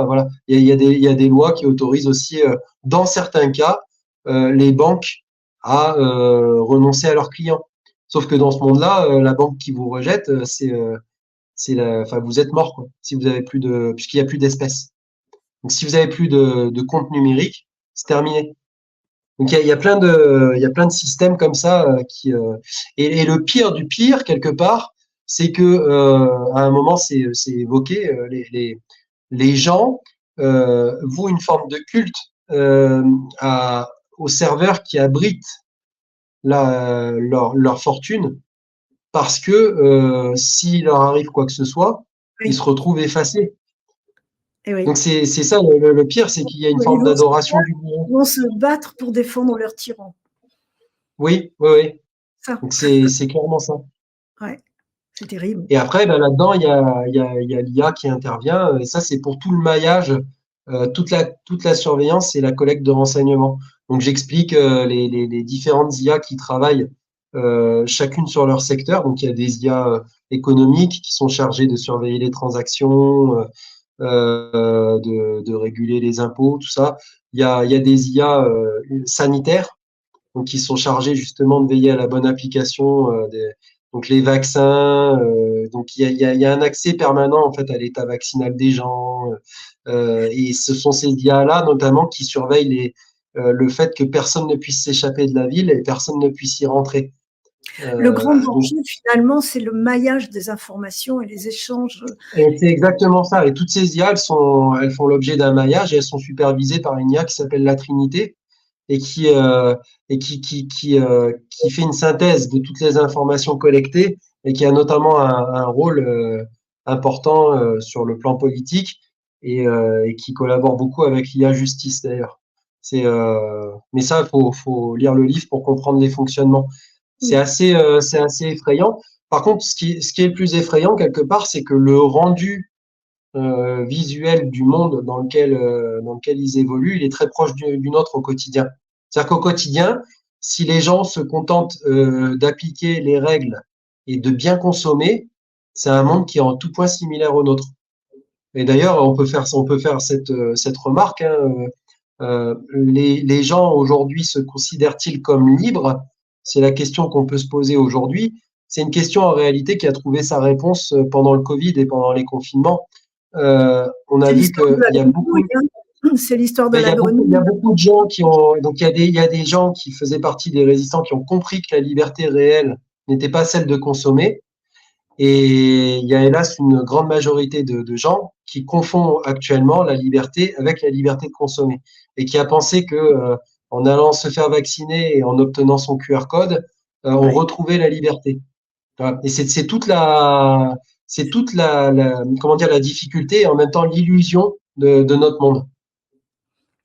Voilà. Il y a des lois qui autorisent aussi, dans certains cas, les banques à renoncer à leurs clients. Sauf que dans ce monde-là, la banque qui vous rejette, enfin, vous êtes mort, quoi, si vous avez plus de, puisqu'il n'y a plus d'espèces. Donc, si vous avez plus de compte numérique, c'est terminé. Donc, il y a plein de systèmes comme ça et le pire du pire, quelque part, c'est que à un moment, c'est évoqué, les gens vouent une forme de culte aux serveurs qui abritent leur fortune parce que s'il leur arrive quoi que ce soit, ils se Oui, retrouvent effacés. et oui. Donc c'est ça le pire, c'est qu'il y a une Oui, forme d'adoration du bourreau. ils vont se battre pour défendre leur tyran. Oui, oui, oui. Ça, Donc c'est clairement ça. ouais, c'est terrible. Et après, ben, là-dedans, il y a l'IA qui intervient. Et ça, c'est pour tout le maillage, toute la surveillance et la collecte de renseignements. Donc, j'explique les différentes IA qui travaillent chacune sur leur secteur. Donc, il y a des IA économiques qui sont chargées de surveiller les transactions, de réguler les impôts, tout ça. Il y a des IA sanitaires donc qui sont chargés justement de veiller à la bonne application donc les vaccins. Donc il y a un accès permanent en fait à l'état vaccinal des gens. Et ce sont ces IA-là notamment qui surveillent le fait que personne ne puisse s'échapper de la ville et personne ne puisse y rentrer. Le grand Donc danger, finalement, c'est le maillage des informations et les échanges. et c'est exactement ça. Et toutes ces IA, elles font l'objet d'un maillage et elles sont supervisées par une IA qui s'appelle la Trinité et qui fait une synthèse de toutes les informations collectées et qui a notamment un rôle important sur le plan politique et qui collabore beaucoup avec l'IA Justice d'ailleurs. Mais ça, faut lire le livre pour comprendre les fonctionnements. Oui, C'est assez effrayant Par contre, ce qui est le plus effrayant quelque part, c'est que le rendu visuel du monde dans lequel ils évoluent, il est très proche du nôtre au quotidien. C'est-à-dire qu'au quotidien, si les gens se contentent d'appliquer les règles et de bien consommer, c'est un monde qui est en tout point similaire au nôtre. Et d'ailleurs, on peut faire cette remarque. Hein, les gens aujourd'hui se considèrent-ils comme libres? C'est la question qu'on peut se poser aujourd'hui. C'est une question en réalité qui a trouvé sa réponse pendant le Covid et pendant les confinements. On a C'est vu l'histoire de qu'il la y a beaucoup, grenouille, hein. C'est l'histoire de ben, la il y a grenouille. beaucoup de gens qui ont, donc il y a des gens qui faisaient partie des résistants qui ont compris que la liberté réelle n'était pas celle de consommer. Et il y a hélas une grande majorité de gens qui confondent actuellement la liberté avec la liberté de consommer et qui a pensé que en allant se faire vacciner et en obtenant son QR code, on Ouais. retrouvait la liberté. Voilà. Et c'est toute comment dire, la difficulté et en même temps l'illusion de notre monde.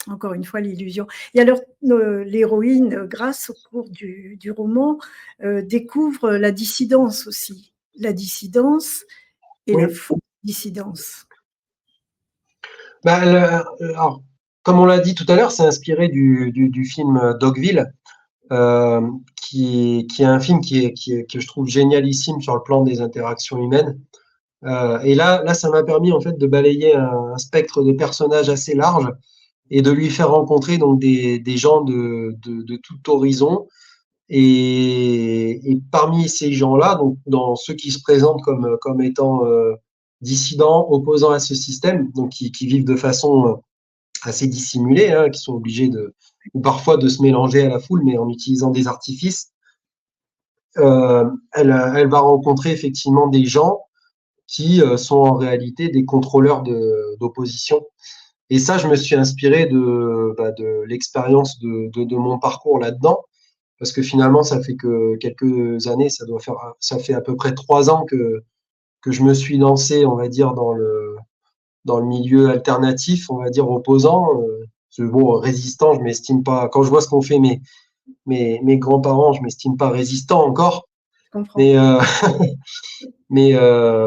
Encore une fois, l'illusion. Et alors, l'héroïne, grâce au cours du roman, découvre la dissidence aussi. La dissidence et la Oui. fausse dissidence. Bah, alors, comme on l'a dit tout à l'heure, c'est inspiré du film Dogville, euh, qui est un film que je trouve génialissime sur le plan des interactions humaines. Et là, ça m'a permis en fait de balayer un spectre de personnages assez large et de lui faire rencontrer donc des gens de tout horizon. Et parmi ces gens-là, donc dans ceux qui se présentent comme étant dissidents, opposants à ce système, donc qui vivent de façon assez dissimulée, hein, qui sont obligés ou parfois de se mélanger à la foule, mais en utilisant des artifices, elle va rencontrer effectivement des gens qui sont en réalité des contrôleurs d'opposition. Et ça, je me suis inspiré de l'expérience de mon parcours là-dedans, parce que finalement, ça fait que quelques années, ça fait à peu près 3 ans que je me suis lancé, on va dire, dans le milieu alternatif, on va dire opposant. Ce bon, résistant, je m'estime pas. Quand je vois ce qu'ont fait mes grands-parents, je m'estime pas résistant encore. Je comprends. Mais,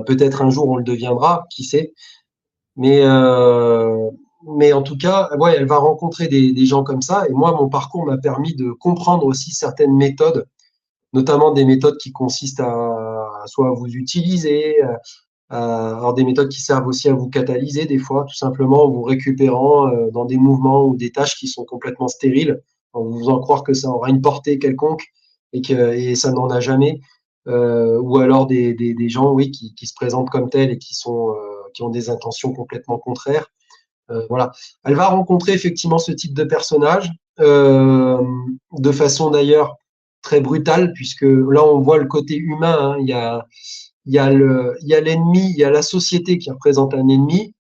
peut-être un jour on le deviendra, qui sait. Mais, euh, mais en tout cas, ouais, elle va rencontrer des gens comme ça. Et moi, mon parcours m'a permis de comprendre aussi certaines méthodes, notamment des méthodes qui consistent à soit vous utiliser, alors des méthodes qui servent aussi à vous catalyser des fois, tout simplement en vous récupérant dans des mouvements ou des tâches qui sont complètement stériles, en vous faisant croire que ça aura une portée quelconque et ça n'en a jamais. Ou alors des gens, oui, qui se présentent comme tels et qui ont des intentions complètement contraires. Voilà. Elle va rencontrer effectivement ce type de personnage de façon d'ailleurs très brutale, puisque là on voit le côté humain. Hein. Il y a l'ennemi, il y a la société qui représente un ennemi,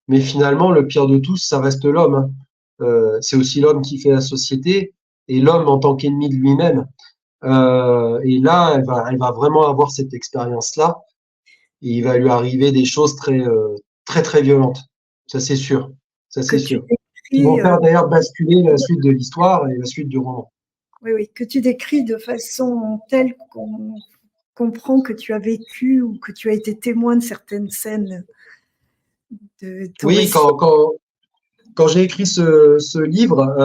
mais finalement le pire de tous, ça reste l'homme. Hein. C'est aussi l'homme qui fait la société et l'homme en tant qu'ennemi de lui-même. Et là, elle va vraiment avoir cette expérience-là et il va lui arriver des choses très, très violentes. Ça, c'est sûr. Ça, Que c'est tu sûr. Qui décris, vont faire d'ailleurs basculer la suite de l'histoire et la suite du roman. oui, oui, que tu décris de façon telle qu'on comprend que tu as vécu ou que tu as été témoin de certaines scènes de ton Oui, récit. quand j'ai écrit ce livre,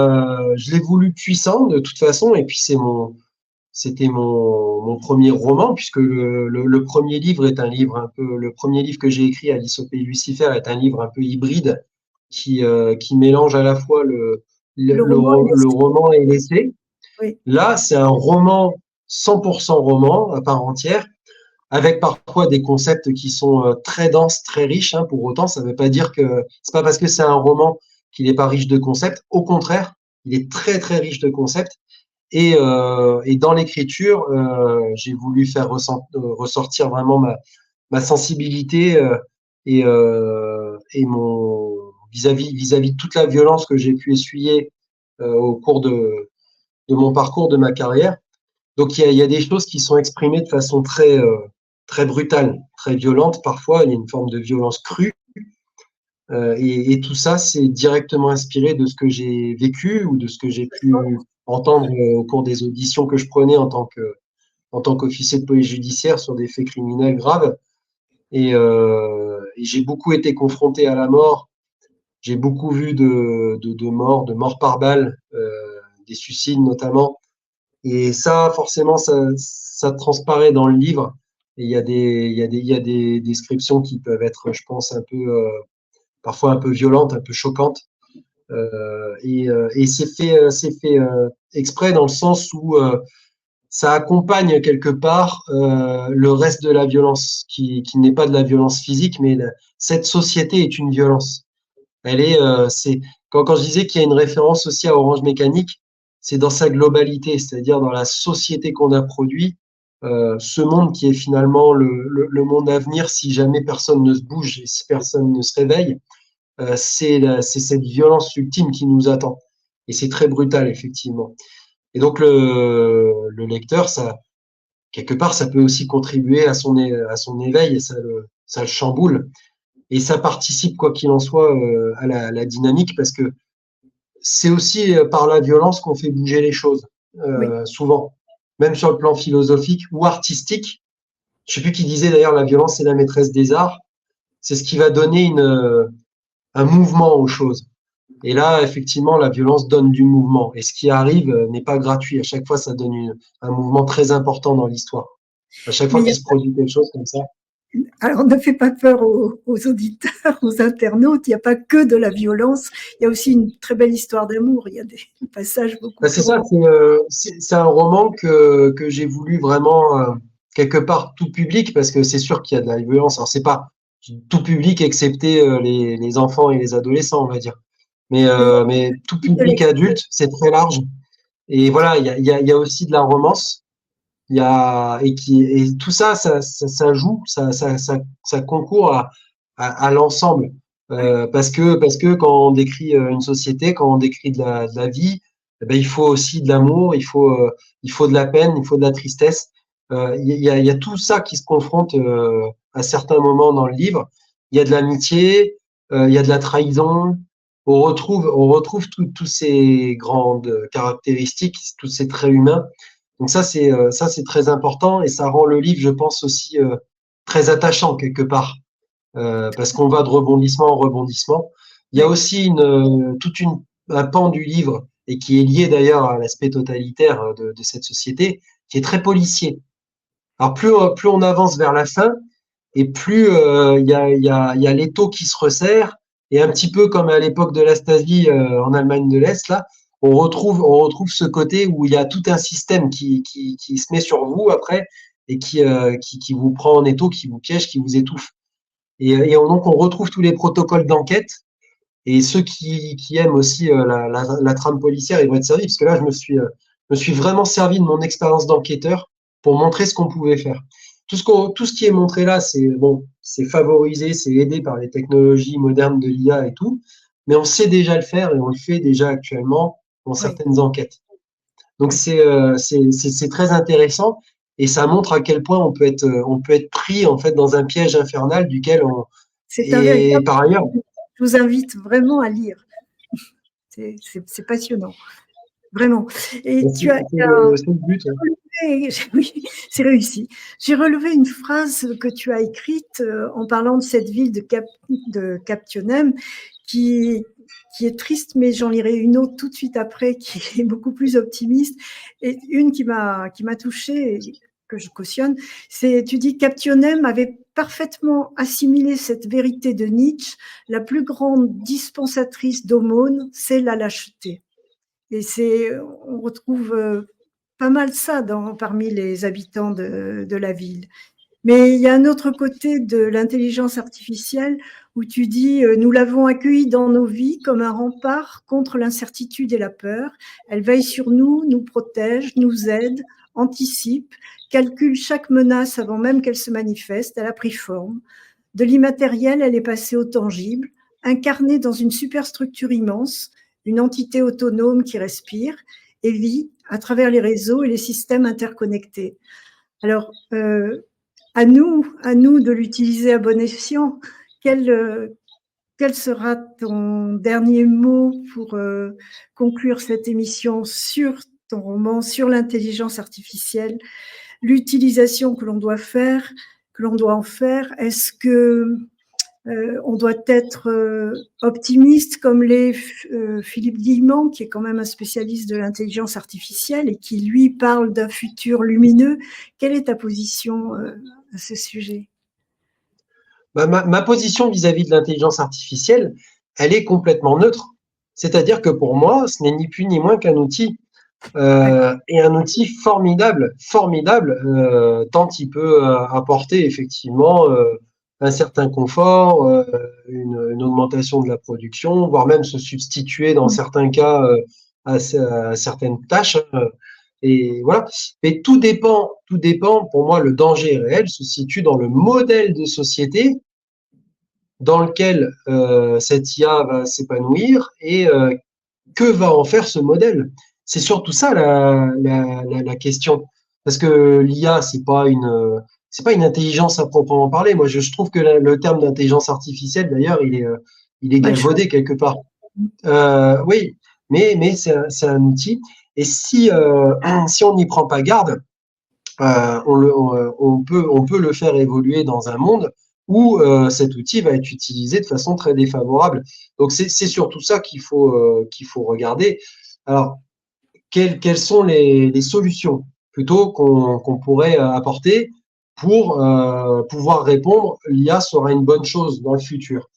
je l'ai voulu puissant de toute façon, et puis c'était mon premier roman, puisque le premier livre est un livre un peu, le premier livre que j'ai écrit, Alice au pays de Lucifer, est un livre un peu hybride qui mélange à la fois Le roman est le laissé, roman et l'essai. oui, Là, c'est un roman 100% roman à part entière, avec parfois des concepts qui sont très denses, très riches. Hein. Pour autant, ça ne veut pas dire que c'est pas parce que c'est un roman qu'il n'est pas riche de concepts. Au contraire, il est très très riche de concepts. Et dans l'écriture, j'ai voulu faire ressortir vraiment ma sensibilité et mon vis-à-vis de toute la violence que j'ai pu essuyer au cours de mon parcours, de ma carrière. Donc il y a des choses qui sont exprimées de façon très brutale, très violente parfois. Il y a une forme de violence crue. Et tout ça, c'est directement inspiré de ce que j'ai vécu ou de ce que j'ai pu entendre au cours des auditions que je prenais en tant qu'officier de police judiciaire sur des faits criminels graves. Et j'ai beaucoup été confronté à la mort. J'ai beaucoup vu de morts par balle, des suicides notamment. Et ça, forcément, ça transparaît dans le livre. Et il y a des descriptions qui peuvent être, je pense, un peu, parfois un peu violentes, un peu choquantes. Et c'est fait exprès dans le sens où ça accompagne quelque part le reste de la violence, qui n'est pas de la violence physique, mais cette société est une violence. Elle est, quand je disais qu'il y a une référence aussi à Orange Mécanique, c'est dans sa globalité, c'est-à-dire dans la société qu'on a produit, ce monde qui est finalement le monde à venir si jamais personne ne se bouge et si personne ne se réveille, c'est cette violence ultime qui nous attend. Et c'est très brutal, effectivement. Et donc le lecteur, ça, quelque part, ça peut aussi contribuer à son éveil et ça le chamboule. Et ça participe, quoi qu'il en soit, à la dynamique parce que c'est aussi par la violence qu'on fait bouger les choses, Oui. souvent, même sur le plan philosophique ou artistique. Je sais plus qui disait d'ailleurs la violence est la maîtresse des arts. C'est ce qui va donner un mouvement aux choses. Et là, effectivement, la violence donne du mouvement. Et ce qui arrive n'est pas gratuit. À chaque fois, ça donne un mouvement très important dans l'histoire. À chaque fois Mais qu'il se produit quelque chose comme ça. alors, ne fais pas peur aux auditeurs, aux internautes. Il n'y a pas que de la violence. Il y a aussi une très belle histoire d'amour. Il y a des passages beaucoup Bah, plus c'est ça, romantiques. c'est un roman que j'ai voulu vraiment, quelque part, tout public, parce que c'est sûr qu'il y a de la violence. Alors, c'est pas tout public, excepté les enfants et les adolescents, on va dire. Mais il y a Mais tout plus de public lecture. adulte, c'est très large. Et voilà, il y a aussi de la romance. Et tout ça, ça joue, ça concourt à l'ensemble. Parce que quand on décrit une société, quand on décrit de la vie, eh ben, il faut aussi de l'amour, il faut de la peine, il faut de la tristesse. Il y a tout ça qui se confronte à certains moments dans le livre. Il y a de l'amitié, il y a de la trahison. On retrouve tous ces grandes caractéristiques, tous ces traits humains. Donc ça c'est très important et ça rend le livre, je pense aussi très attachant quelque part parce qu'on va de rebondissement en rebondissement. Il y a Oui, aussi un pan du livre et qui est lié d'ailleurs à l'aspect totalitaire de cette société, qui est très policier. Alors plus on avance vers la fin et plus il y a l'étau qui se resserre et un petit peu comme à l'époque de la Stasi en Allemagne de l'Est là, on retrouve ce côté où il y a tout un système qui se met sur vous après et qui vous prend en étau, qui vous piège, qui vous étouffe. Donc on retrouve tous les protocoles d'enquête et ceux qui aiment aussi la trame policière, ils vont être servis parce que là je me suis vraiment servi de mon expérience d'enquêteur pour montrer ce qu'on pouvait faire. Tout ce qui est montré là, c'est bon, c'est favorisé, c'est aidé par les technologies modernes de l'IA et tout, mais on sait déjà le faire et on le fait déjà actuellement dans oui, certaines enquêtes. Donc oui. c'est très intéressant et ça montre à quel point on peut être pris en fait dans un piège infernal duquel on C'est un et véritable. par ailleurs Je vous invite vraiment à lire. C'est passionnant, vraiment. Et tu as, c'est le but. Hein. oui, c'est réussi. J'ai relevé une phrase que tu as écrite en parlant de cette ville de Captionem qui, qui est triste, mais j'en lirai une autre tout de suite après qui est beaucoup plus optimiste. Et une qui m'a touchée, et que je cautionne, c'est, tu dis, Captionem avait parfaitement assimilé cette vérité de Nietzsche, la plus grande dispensatrice d'aumône, c'est la lâcheté. Et on retrouve pas mal ça parmi les habitants de la ville. Mais il y a un autre côté de l'intelligence artificielle où tu dis, nous l'avons accueillie dans nos vies comme un rempart contre l'incertitude et la peur. Elle veille sur nous, nous protège, nous aide, anticipe, calcule chaque menace avant même qu'elle se manifeste. Elle a pris forme. De l'immatériel, elle est passée au tangible, incarnée dans une superstructure immense, une entité autonome qui respire et vit à travers les réseaux et les systèmes interconnectés. Alors, à nous de l'utiliser à bon escient. Quel sera ton dernier mot pour conclure cette émission sur ton roman, sur l'intelligence artificielle? l'utilisation que l'on doit en faire. Est-ce que on doit être optimiste comme l'est Philippe Guillemot, qui est quand même un spécialiste de l'intelligence artificielle et qui, lui, parle d'un futur lumineux. Quelle est ta position à ce sujet? Ma position vis-à-vis de l'intelligence artificielle, elle est complètement neutre. C'est-à-dire que pour moi, ce n'est ni plus ni moins qu'un outil. Et un outil formidable, tant il peut apporter effectivement un certain confort, une augmentation de la production, voire même se substituer dans certains cas à certaines tâches. Et voilà. Mais tout dépend. Pour moi, le danger réel se situe dans le modèle de société dans lequel cette IA va s'épanouir et que va en faire ce modèle? C'est surtout ça la question. Parce que l'IA, c'est pas une intelligence à proprement parler. Moi, je trouve que le terme d'intelligence artificielle, d'ailleurs, il est galvaudé quelque part. Oui, mais c'est un outil. Et si, si on n'y prend pas garde, on peut le faire évoluer dans un monde où cet outil va être utilisé de façon très défavorable. Donc c'est surtout ça qu'il faut regarder. Alors, quelles sont les solutions plutôt qu'on pourrait apporter pour pouvoir répondre, l'IA sera une bonne chose dans le futur.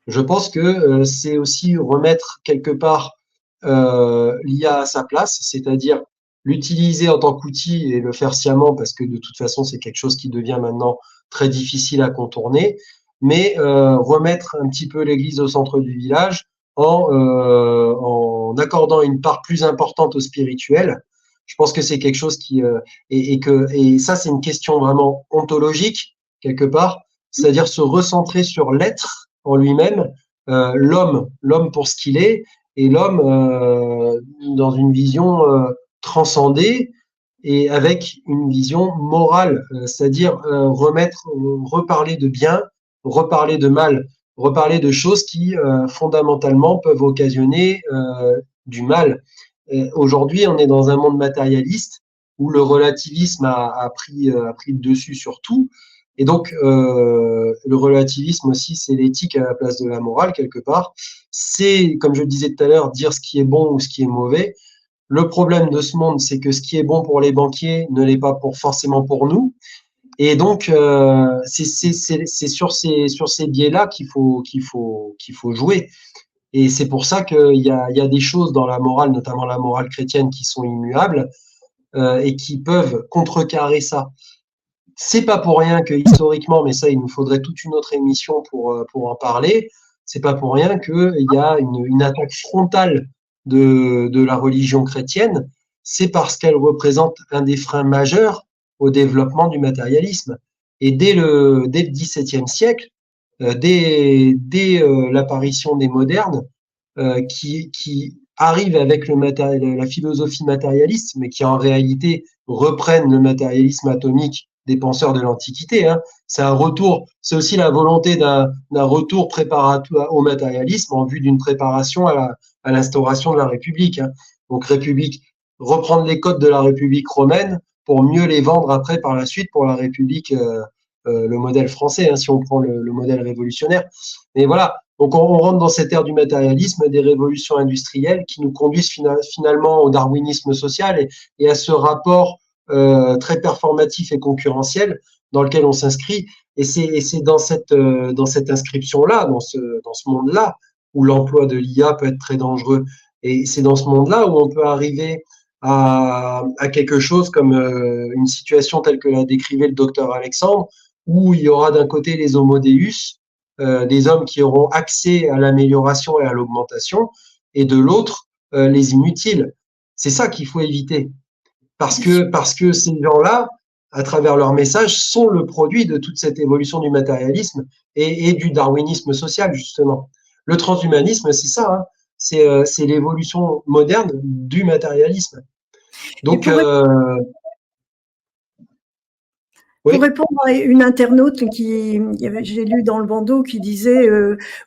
Je pense que c'est aussi remettre quelque part l'IA à sa place, c'est-à-dire l'utiliser en tant qu'outil et le faire sciemment parce que de toute façon, c'est quelque chose qui devient maintenant très difficile à contourner, mais remettre un petit peu l'église au centre du village en accordant une part plus importante au spirituel. Je pense que c'est quelque chose et ça, c'est une question vraiment ontologique, quelque part, c'est-à-dire se recentrer sur l'être en lui-même, l'homme pour ce qu'il est, et l'homme dans une vision transcendée et avec une vision morale, c'est-à-dire reparler de bien, reparler de mal, reparler de choses qui fondamentalement peuvent occasionner du mal. Aujourd'hui, on est dans un monde matérialiste où le relativisme a pris le dessus sur tout. Et donc, le relativisme aussi, c'est l'éthique à la place de la morale, quelque part. C'est, comme je le disais tout à l'heure, dire ce qui est bon ou ce qui est mauvais. Le problème de ce monde, c'est que ce qui est bon pour les banquiers ne l'est pas forcément pour nous. Et donc, c'est sur ces biais-là qu'il faut jouer. Et c'est pour ça qu'il y a des choses dans la morale, notamment la morale chrétienne, qui sont immuables et qui peuvent contrecarrer ça. C'est pas pour rien que historiquement, mais ça, il nous faudrait toute une autre émission pour en parler. C'est pas pour rien qu'il y a une attaque frontale de la religion chrétienne. C'est parce qu'elle représente un des freins majeurs au développement du matérialisme. Et dès le XVIIe siècle, dès l'apparition des modernes, qui arrivent avec la philosophie matérialiste, mais qui en réalité reprennent le matérialisme atomique des penseurs de l'Antiquité. Hein. C'est un retour, c'est aussi la volonté d'un retour préparatoire au matérialisme en vue d'une préparation à l'instauration de la République. Hein. Donc République, reprendre les codes de la République romaine pour mieux les vendre après par la suite pour la République, le modèle français, hein, si on prend le modèle révolutionnaire. Mais voilà, donc on rentre dans cette ère du matérialisme, des révolutions industrielles qui nous conduisent finalement au darwinisme social et à ce rapport très performatif et concurrentiel dans lequel on s'inscrit. Et c'est dans cette inscription-là, dans ce monde-là, où l'emploi de l'IA peut être très dangereux. Et c'est dans ce monde-là où on peut arriver à quelque chose comme une situation telle que l'a décrivait le docteur Alexandre, où il y aura d'un côté les homo deus, des hommes qui auront accès à l'amélioration et à l'augmentation, et de l'autre, les inutiles. C'est ça qu'il faut éviter. Parce que ces gens-là, à travers leur message, sont le produit de toute cette évolution du matérialisme et du darwinisme social, justement. Le transhumanisme, c'est ça, hein, c'est l'évolution moderne du matérialisme. Donc, Pour répondre à une internaute j'ai lu dans le bandeau qui disait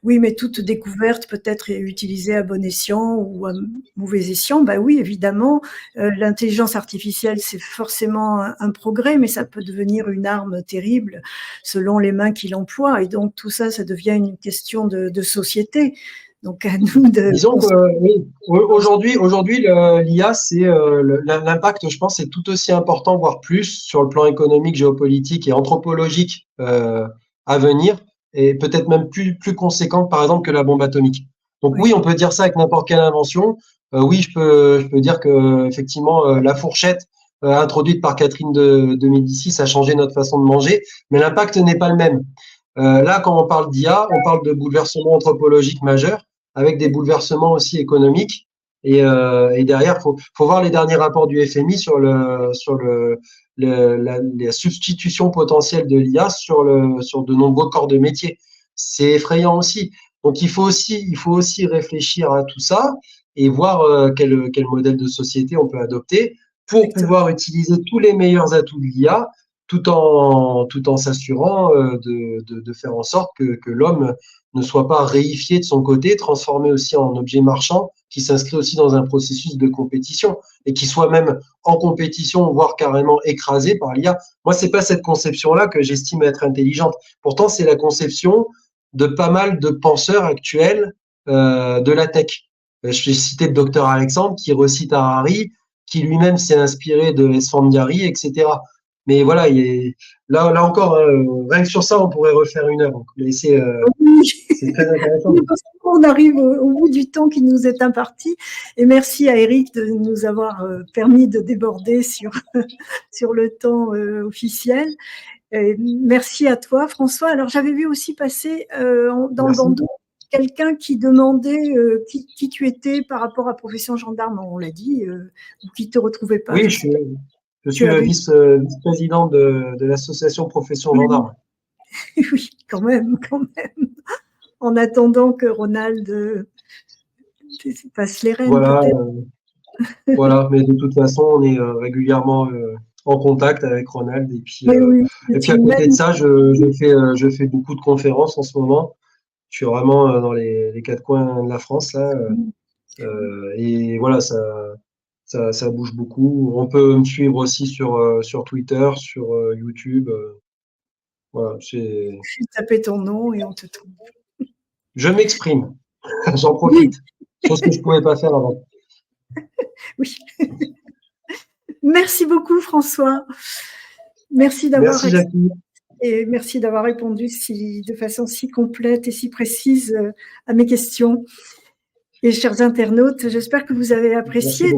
oui, mais toute découverte peut être utilisée à bon escient ou à mauvais escient. Ben oui, évidemment, l'intelligence artificielle, c'est forcément un progrès, mais ça peut devenir une arme terrible selon les mains qui l'emploient. Et donc tout ça, ça devient une question de société. Donc à nous de. Disons que oui, aujourd'hui, l'IA, c'est l'impact, je pense, est tout aussi important, voire plus, sur le plan économique, géopolitique et anthropologique à venir, et peut-être même plus conséquent, par exemple, que la bombe atomique. Donc oui, on peut dire ça avec n'importe quelle invention. Oui, je peux dire que effectivement, la fourchette introduite par Catherine de Médicis a changé notre façon de manger, mais l'impact n'est pas le même. Là, quand on parle d'IA, on parle de bouleversements anthropologiques majeurs, avec des bouleversements aussi économiques. Et derrière, faut voir les derniers rapports du FMI sur la substitution potentielle de l'IA sur de nombreux corps de métier. C'est effrayant aussi. Donc il faut aussi réfléchir à tout ça et voir quel modèle de société on peut adopter pour pouvoir utiliser tous les meilleurs atouts de l'IA tout en s'assurant de faire en sorte que l'homme ne soit pas réifié de son côté, transformé aussi en objet marchand, qui s'inscrit aussi dans un processus de compétition et qui soit même en compétition, voire carrément écrasé par l'IA. Moi, c'est pas cette conception-là que j'estime être intelligente. Pourtant, c'est la conception de pas mal de penseurs actuels de la tech. Je vais citer le docteur Alexandre qui recite Harari, qui lui-même s'est inspiré de Esfandiari, etc. Mais voilà, là encore, rien que sur ça, on pourrait refaire une heure. Mais c'est très intéressant. On arrive au bout du temps qui nous est imparti. Et merci à Eric de nous avoir permis de déborder sur le temps officiel. Et merci à toi, François. Alors, j'avais vu aussi passer dans le bandeau quelqu'un qui demandait qui tu étais par rapport à profession gendarme. On l'a dit, ou qui ne te retrouvait pas. Oui, je suis le vice-président de l'association Profession Gendarme. Oui, quand même. En attendant que Ronald passe les rênes, voilà, mais de toute façon, on est régulièrement en contact avec Ronald. Et puis, et puis à côté de ça, je fais beaucoup de conférences en ce moment. Je suis vraiment dans les quatre coins de la France là. Et voilà, ça bouge beaucoup. On peut me suivre aussi sur Twitter, sur YouTube. Voilà, je suis tapé ton nom et on te trouve. Je m'exprime, j'en profite. Chose que je ne pouvais pas faire avant. Oui. Merci beaucoup, François. Merci d'avoir répondu de façon si complète et si précise à mes questions. Et chers internautes, j'espère que vous avez apprécié.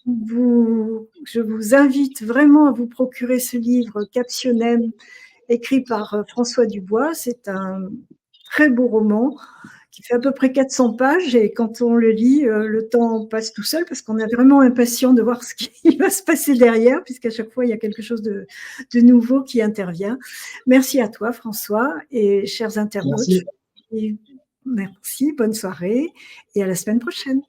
Je vous invite vraiment à vous procurer ce livre Captionnem, écrit par François Dubois. C'est un très beau roman qui fait à peu près 400 pages et quand on le lit, le temps passe tout seul parce qu'on est vraiment impatient de voir ce qui va se passer derrière puisqu'à chaque fois, il y a quelque chose de nouveau qui intervient. Merci à toi, François, et chers internautes. Merci, bonne soirée et à la semaine prochaine.